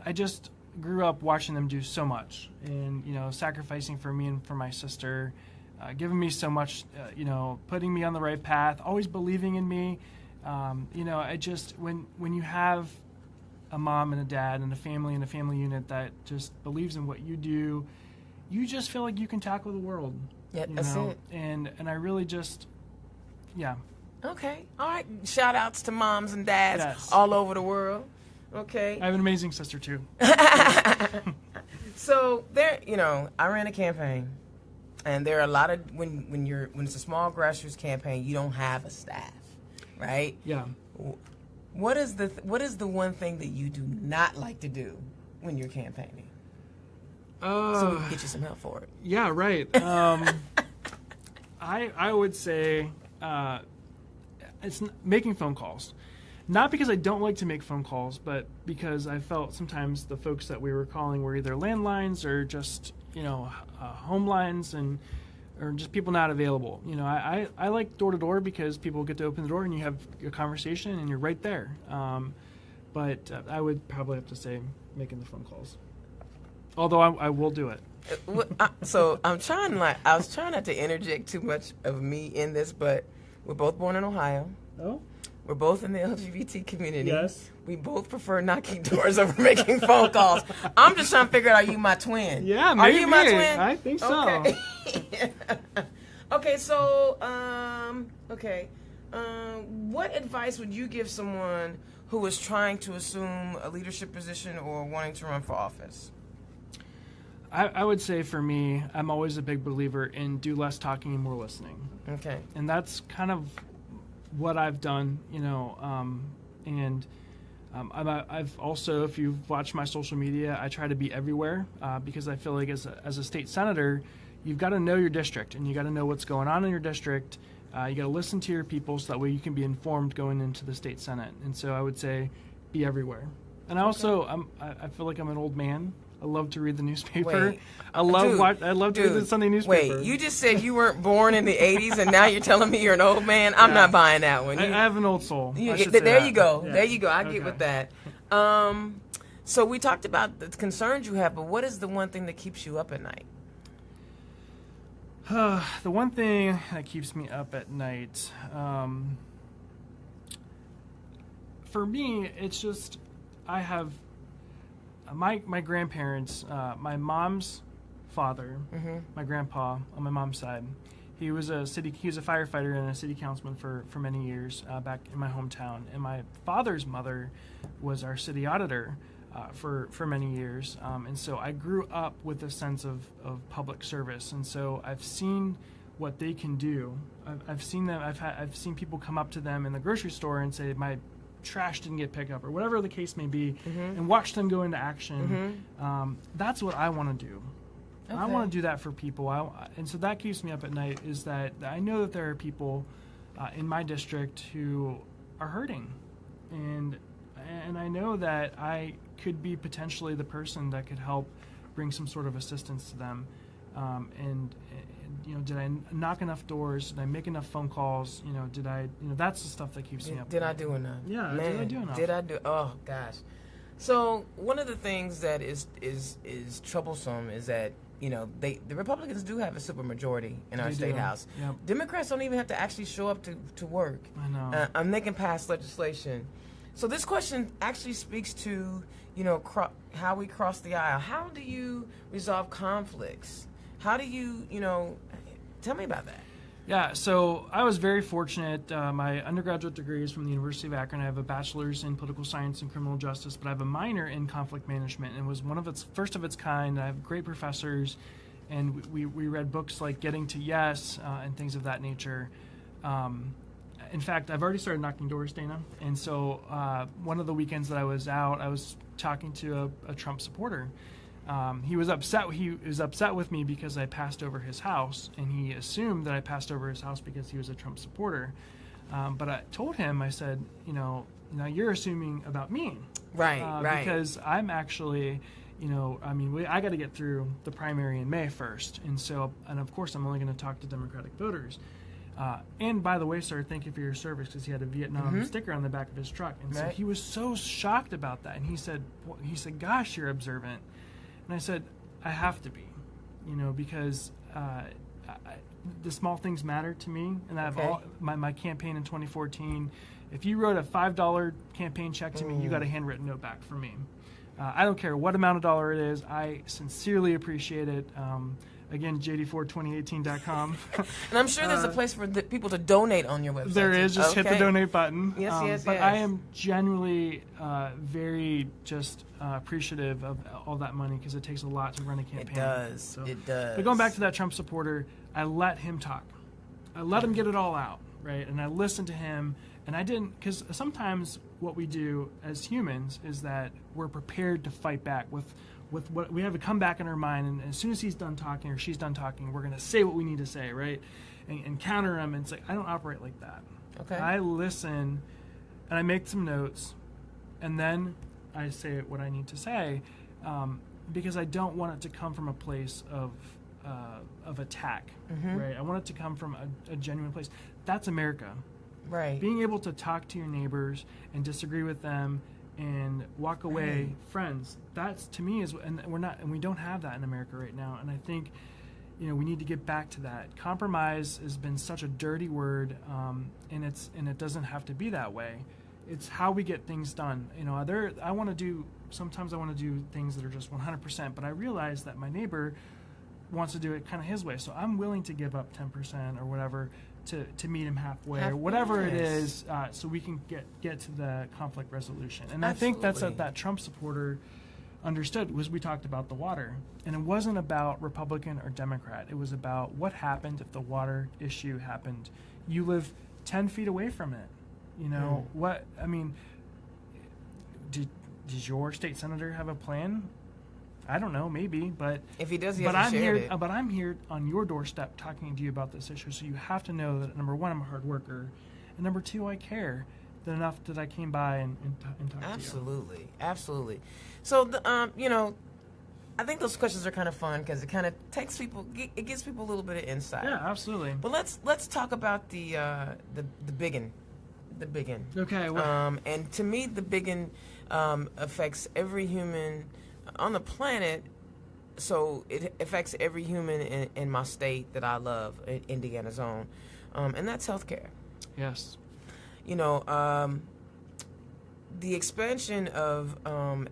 I just grew up watching them do so much, and sacrificing for me and for my sister, giving me so much, putting me on the right path, always believing in me. I just when you have a mom and a dad and a family unit that just believes in what you do, you just feel like you can tackle the world. Yeah, that's it. And I really just, Okay. All right. Shout outs to moms and dads all over the world. Okay. I have an amazing sister too. So I ran a campaign, and there are a lot of when it's a small grassroots campaign, you don't have a staff, right? Yeah. What is the one thing that you do not like to do when you're campaigning? So we can get you some help for it. Yeah, right. I would say it's making phone calls. Not because I don't like to make phone calls, but because I felt sometimes the folks that we were calling were either landlines or just, home lines or just people not available. I like door-to-door because people get to open the door and you have a conversation and you're right there. But I would probably have to say making the phone calls. Although I will do it. So I was trying not to interject too much of me in this, but we're both born in Ohio. Oh? We're both in the LGBT community. Yes. We both prefer knocking doors over making phone calls. I'm just trying to figure out, are you my twin? Yeah, maybe. Are you my twin? I think so. Okay. Okay, so, what advice would you give someone who is trying to assume a leadership position or wanting to run for office? I would say for me, I'm always a big believer in do less talking and more listening. Okay. And that's kind of what I've done, I've also, if you've watched my social media, I try to be everywhere because I feel like as a state senator, you've got to know your district and you got to know what's going on in your district. You got to listen to your people so that way you can be informed going into the state senate. And so I would say be everywhere. And I also, I feel like I'm an old man. I love to read the newspaper. Wait. I love to read the Sunday newspaper. Wait, you just said you weren't born in the 80s and now you're telling me you're an old man? I'm not buying that one. I have an old soul. There you go. Yeah. There you go. I get with that. So we talked about the concerns you have, but what is the one thing that keeps you up at night? The one thing that keeps me up at night, for me, it's just I have my grandparents, my mom's father, my grandpa on my mom's side. He was a firefighter and a city councilman for many years back in my hometown. And my father's mother was our city auditor for many years. And so I grew up with a sense of public service. And so I've seen what they can do. I've seen them. I've seen people come up to them in the grocery store and say, my trash didn't get picked up or whatever the case may be, and watch them go into action. That's what I want to do. Okay. I want to do that for people. And so that keeps me up at night is that I know that there are people in my district who are hurting. And I know that I could be potentially the person that could help bring some sort of assistance to them. Did I knock enough doors? Did I make enough phone calls? That's the stuff that keeps me up. Did I do enough? Yeah, Man, did I do enough? Did I do? Oh gosh. So one of the things that is troublesome is that the Republicans do have a supermajority in our state house. Yep. Democrats don't even have to actually show up to work. I know. And they can pass legislation. So this question actually speaks to how we cross the aisle. How do you resolve conflicts? How do you tell me about that? Yeah, so I was very fortunate. My undergraduate degree is from the University of Akron. I have a bachelor's in political science and criminal justice, but I have a minor in conflict management, and it was one of its first of its kind. I have great professors, and we read books like Getting to Yes and things of that nature. In fact, I've already started knocking doors, Dana, and so one of the weekends that I was out, I was talking to a Trump supporter. He was upset with me because I passed over his house, and he assumed that I passed over his house because he was a Trump supporter. But I told him, I said, now you're assuming about me. Right. Because I'm actually, I got to get through the primary in May first. And of course, I'm only going to talk to Democratic voters. And by the way, sir, thank you for your service, because he had a Vietnam sticker on the back of his truck. And so he was so shocked about that. And he said, gosh, you're observant. And I said, I have to be, because the small things matter to me. And I've my campaign in 2014, if you wrote a $5 campaign check to me, you got a handwritten note back from me. I don't care what amount of dollar it is. I sincerely appreciate it. Again, jd42018.com. And I'm sure there's a place for people to donate on your website. There is. Just hit the donate button. Yes. But I am genuinely very just appreciative of all that money, because it takes a lot to run a campaign. It does. But going back to that Trump supporter, I let him talk. I let him get it all out. right? And I listened to him, and I didn't, because sometimes what we do as humans is that we're prepared to fight back with what we have a comeback in our mind, and as soon as he's done talking or she's done talking, we're going to say what we need to say, right? And counter him. And it's like, I don't operate like that. Okay. I listen, and I make some notes, and then I say what I need to say, because I don't want it to come from a place of attack, right? I want it to come from a genuine place. That's America. Right. Being able to talk to your neighbors and disagree with them and walk away friends. That's, to me, and we don't have that in America right now. And I think, we need to get back to that. Compromise has been such a dirty word, and it doesn't have to be that way. It's how we get things done. Sometimes I want to do things that are just 100%, but I realize that my neighbor wants to do it kind of his way. So I'm willing to give up 10% or whatever to meet him halfway, or whatever it is, so we can get to the conflict resolution. And I think that's what that Trump supporter understood, was we talked about the water. And it wasn't about Republican or Democrat. It was about what happened if the water issue happened. You live 10 feet away from it. Does your state senator have a plan? I don't know, maybe, but if he does, I'm here on your doorstep talking to you about this issue. So you have to know that, number one, I'm a hard worker, and number two, I care enough that I came by and talked to you. Absolutely. So I think those questions are kind of fun because it kind of gives people a little bit of insight. Yeah, absolutely. But let's talk about the biggin. The biggin. Okay. And to me, the biggin affects every human on the planet. So it affects every human in my state that I love, Indiana's own, and that's healthcare. Yes. The expansion of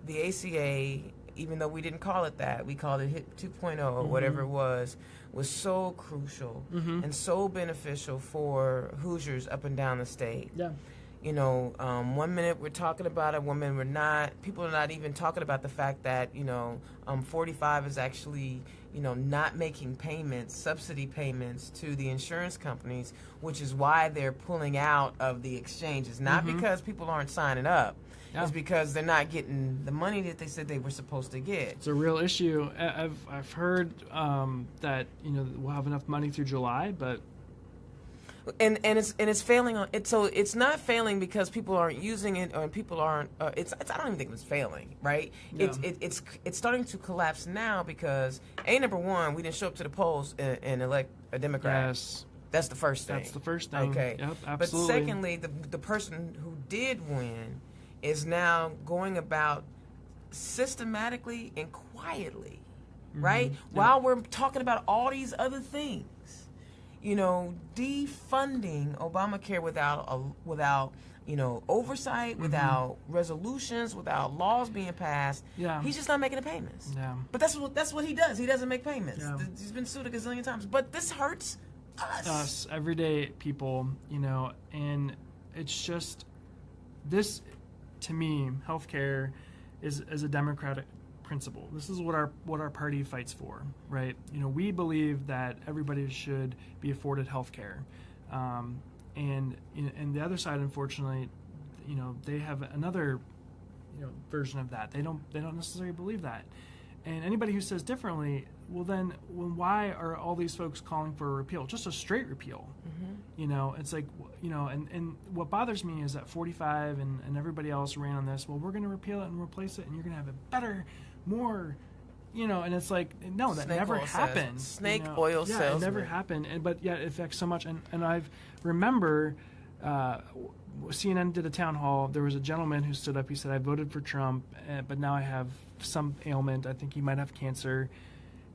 the ACA, even though we didn't call it that, we called it HIP 2.0 or whatever it was so crucial and so beneficial for Hoosiers up and down the state. Yeah. 1 minute we're talking about it, 1 minute we're not. People are not even talking about the fact that, 45 is actually, not making payments, subsidy payments to the insurance companies, which is why they're pulling out of the exchanges. Not because people aren't signing up. Yeah. It's because they're not getting the money that they said they were supposed to get. It's a real issue. I've heard that, we'll have enough money through July, but and it's failing on it. So it's not failing because people aren't using it, or people aren't. I don't even think it's failing, right? Yeah. It's starting to collapse now because number one, we didn't show up to the polls and elect a Democrat. Yes, that's the first thing. That's the first thing. Okay. Yep, absolutely. But secondly, the person who did win is now going about systematically and quietly, right? Yep. While we're talking about all these other things. Defunding Obamacare without oversight, without resolutions, without laws being passed. Yeah. He's just not making the payments. Yeah. But that's what he does. He doesn't make payments. Yeah. He's been sued a gazillion times. But this hurts us. Us, everyday people, and it's just, this, to me, healthcare is a democratic principle. This is what our party fights for, right? We believe that everybody should be afforded health care, and the other side, unfortunately, they have another version of that. They don't necessarily believe that, and anybody who says differently, then why are all these folks calling for a repeal? Just a straight repeal. It's like, and what bothers me is that 45 and everybody else ran on this. Well, we're going to repeal it and replace it, and you're going to have a better, more, and it's like, no, that never happened. Snake oil salesman. Yeah, it never happened, but yet it affects so much. And I remember CNN did a town hall. There was a gentleman who stood up. He said, "I voted for Trump, but now I have some ailment. I think he might have cancer."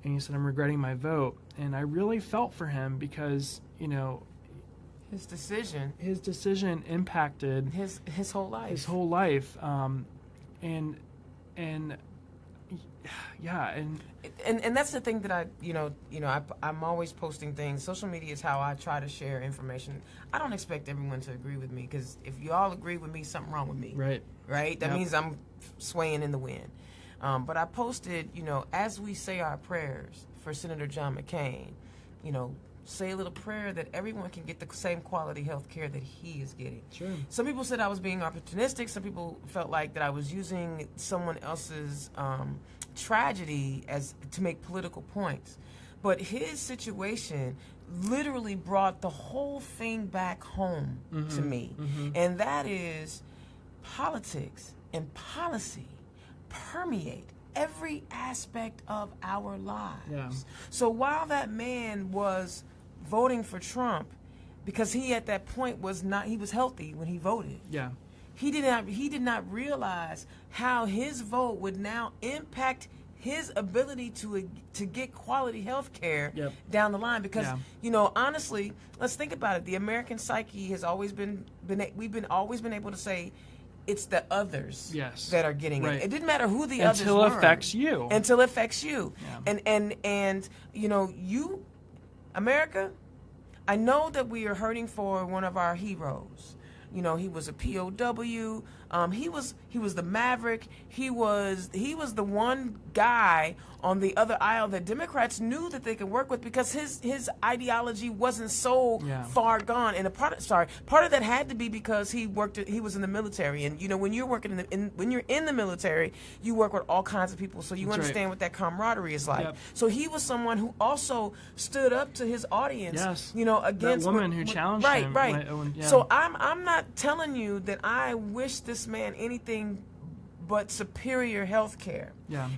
And he said, "I'm regretting my vote." And I really felt for him because, his decision impacted his whole life. His whole life, and that's the thing that I'm always posting things. Social media is how I try to share information. I don't expect everyone to agree with me, because if you all agree with me, something wrong with me. Right. That means I'm swaying in the wind. But I posted, as we say our prayers for Senator John McCain, say a little prayer that everyone can get the same quality health care that he is getting. Sure. Some people said I was being opportunistic. Some people felt like that I was using someone else's tragedy as to make political points. But his situation literally brought the whole thing back home to me. And that is politics and policy permeate every aspect of our lives. Yeah. So while that man was voting for Trump, because he at that point was healthy when he voted. Yeah. He did not realize how his vote would now impact his ability to get quality health care down the line. Because honestly, let's think about it. The American psyche has always been always been able to say it's the others that are getting it. It didn't matter who the others were. Until it affects you. Until it affects you. Yeah. And you, America, I know that we are hurting for one of our heroes. He was a POW. He was the maverick. He was the one guy on the other aisle that Democrats knew that they could work with because his ideology wasn't so far gone. And part of that had to be because he was in the military. And when you're working when you're in the military, you work with all kinds of people, so you understand what that camaraderie is like. So he was someone who also stood up to his audience. Yes. Against that woman who challenged him. Right. So I'm not telling you that I wish this man anything but superior health care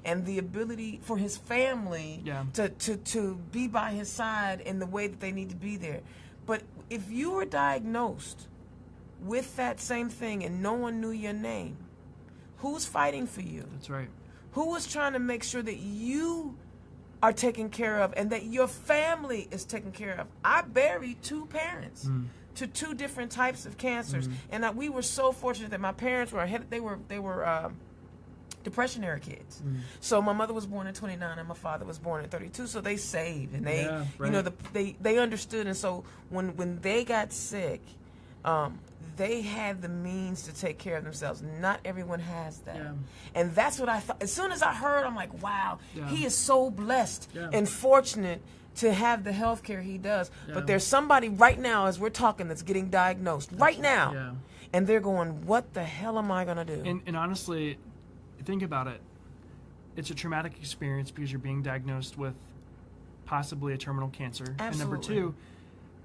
and the ability for his family to be by his side in the way that they need to be there. But if you were diagnosed with that same thing and no one knew your name, who's fighting for you? That's right. Who was trying to make sure that you are taken care of and that your family is taken care of? I buried 2 parents. To 2 different types of cancers, and we were so fortunate that my parents were depression era kids. So my mother was born in 29 and my father was born in 32. So they saved and they understood. And so when they got sick, they had the means to take care of themselves. Not everyone has that, and that's what I thought. As soon as I heard, I'm like, wow, he is so blessed and fortunate to have the health care he does. But there's somebody right now as we're talking that's getting diagnosed now. And they're going, what the hell am I going to do? And honestly, think about it. It's a traumatic experience because you're being diagnosed with possibly a terminal cancer. Absolutely. And number 2,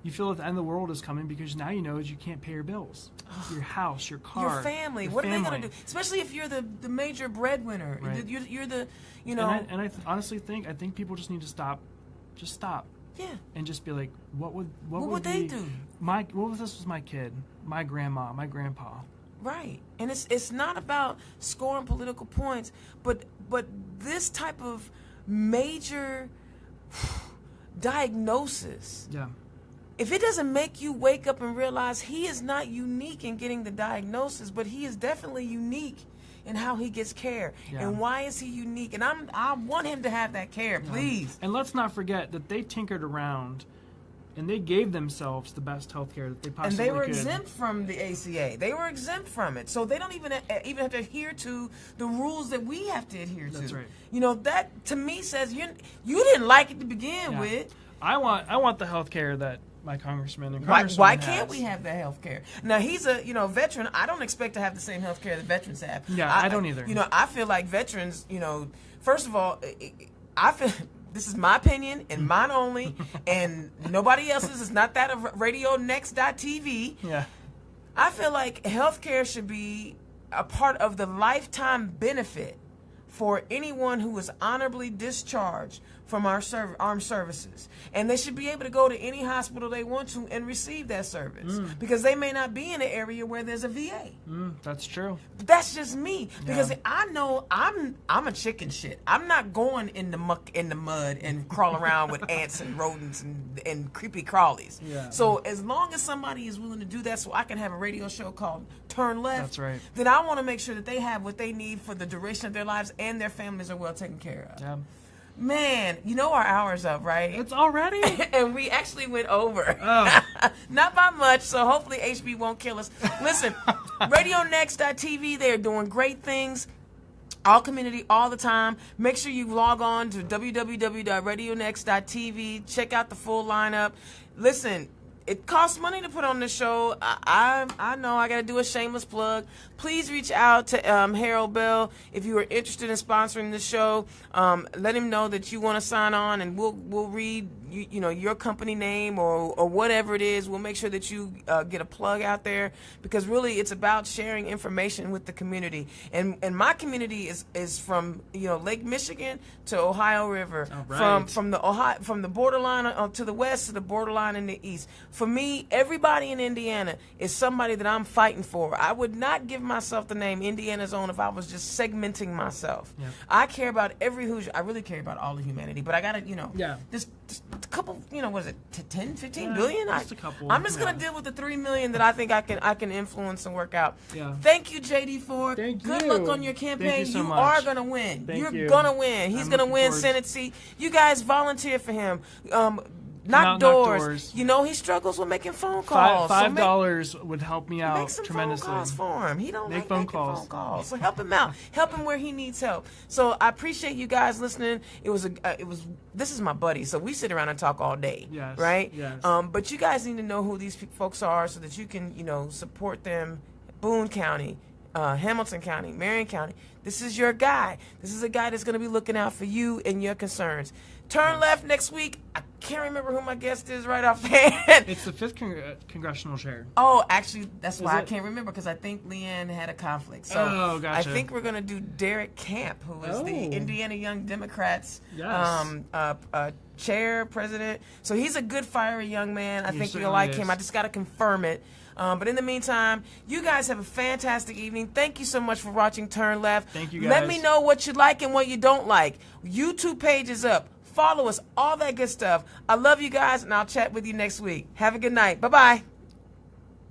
you feel that the end of the world is coming because now you know you can't pay your bills. Your house, your car. Your family. What are they going to do? Especially if you're the major breadwinner. Right. You're the, And I honestly think people just need to stop. Just stop. Yeah. And just be like, what would they do? What if this was my kid, my grandma, my grandpa? Right. And it's not about scoring political points, but this type of major diagnosis. Yeah. If it doesn't make you wake up and realize he is not unique in getting the diagnosis, but he is definitely unique in how he gets care. And why is he unique? And I want him to have that care, please. And let's not forget that they tinkered around and they gave themselves the best health care that they possibly could. And they were exempt from the ACA. They were exempt from it. So they don't even have to adhere to the rules that we have to adhere to. That's right. That to me says you didn't like it to begin with. I want the health care that my congressman and why can't we have that health care? Now he's a veteran. I don't expect to have the same health care that veterans have. Yeah, I don't either. I feel like veterans, first of all, I feel this is my opinion and mine only, and nobody else's. It's not that of RadioNext.tv. Yeah. I feel like health care should be a part of the lifetime benefit for anyone who is honorably discharged from our armed services. And they should be able to go to any hospital they want to and receive that service. Because they may not be in an area where there's a VA. That's true. That's just me. Because I know I'm a chicken shit. I'm not going in the muck, in the mud, and crawl around with ants and rodents and creepy crawlies. Yeah. So as long as somebody is willing to do that so I can have a radio show called Turn Left, that's right, then I want to make sure that they have what they need for the duration of their lives and their families are well taken care of. Yeah. Man, our hour's up, right? It's already? And we actually went over. Oh. Not by much, so hopefully HB won't kill us. Listen, RadioNext.tv, they're doing great things. All community, all the time. Make sure you log on to www.radionext.tv. Check out the full lineup. Listen, it costs money to put on the show. I know I got to do a shameless plug. Please reach out to Harold Bell if you are interested in sponsoring the show. Let him know that you want to sign on, and we'll read your company name or whatever it is. We'll make sure that you get a plug out there, because really it's about sharing information with the community. And my community is from Lake Michigan to Ohio River, right. from the borderline to the west to the borderline in the east. For me, everybody in Indiana is somebody that I'm fighting for. I would not give myself the name Indiana's Own if I was just segmenting myself. Yeah. I care about every Hoosier. I really care about all of humanity, but I gotta, just a couple, what is it, 10, 15 billion? Just a couple. I'm just gonna deal with the 3 million that I think I can influence and work out. Yeah. Thank you, JD Ford. Thank Good you. luck on your campaign. Thank you so much. Are gonna win. Thank You're you. gonna win. He's I'm gonna looking win forward. Senate seat. You guys volunteer for him. Knock Knock doors. doors. He struggles with making phone calls. $5 would help me Make out some tremendously. phone calls for him. He don't Make like phone making calls. phone calls. So help him out. Help him where he needs help. So I appreciate you guys listening. This is my buddy. So we sit around and talk all day. Yes, Right? yes. But you guys need to know who these folks are so that you can, support them. Boone County, Hamilton County, Marion County. This is your guy. This is a guy that's going to be looking out for you and your concerns. Turn left next week. I can't remember who my guest is right offhand. It's the 5th congressional chair. Oh, actually, that's why I it? can't remember, because I think Leanne had a conflict. So Oh, gotcha. I think we're going to do Derek Camp, who is the Oh. Indiana Young Democrats Yes. chair, president. So he's a good, fiery young man. I He think you'll certainly like is. him. I just got to confirm it. But in the meantime, you guys have a fantastic evening. Thank you so much for watching Turn Left. Thank you, guys. Let me know what you like and what you don't like. YouTube page is up. Follow us, all that good stuff. I love you guys, and I'll chat with you next week. Have a good night. Bye-bye.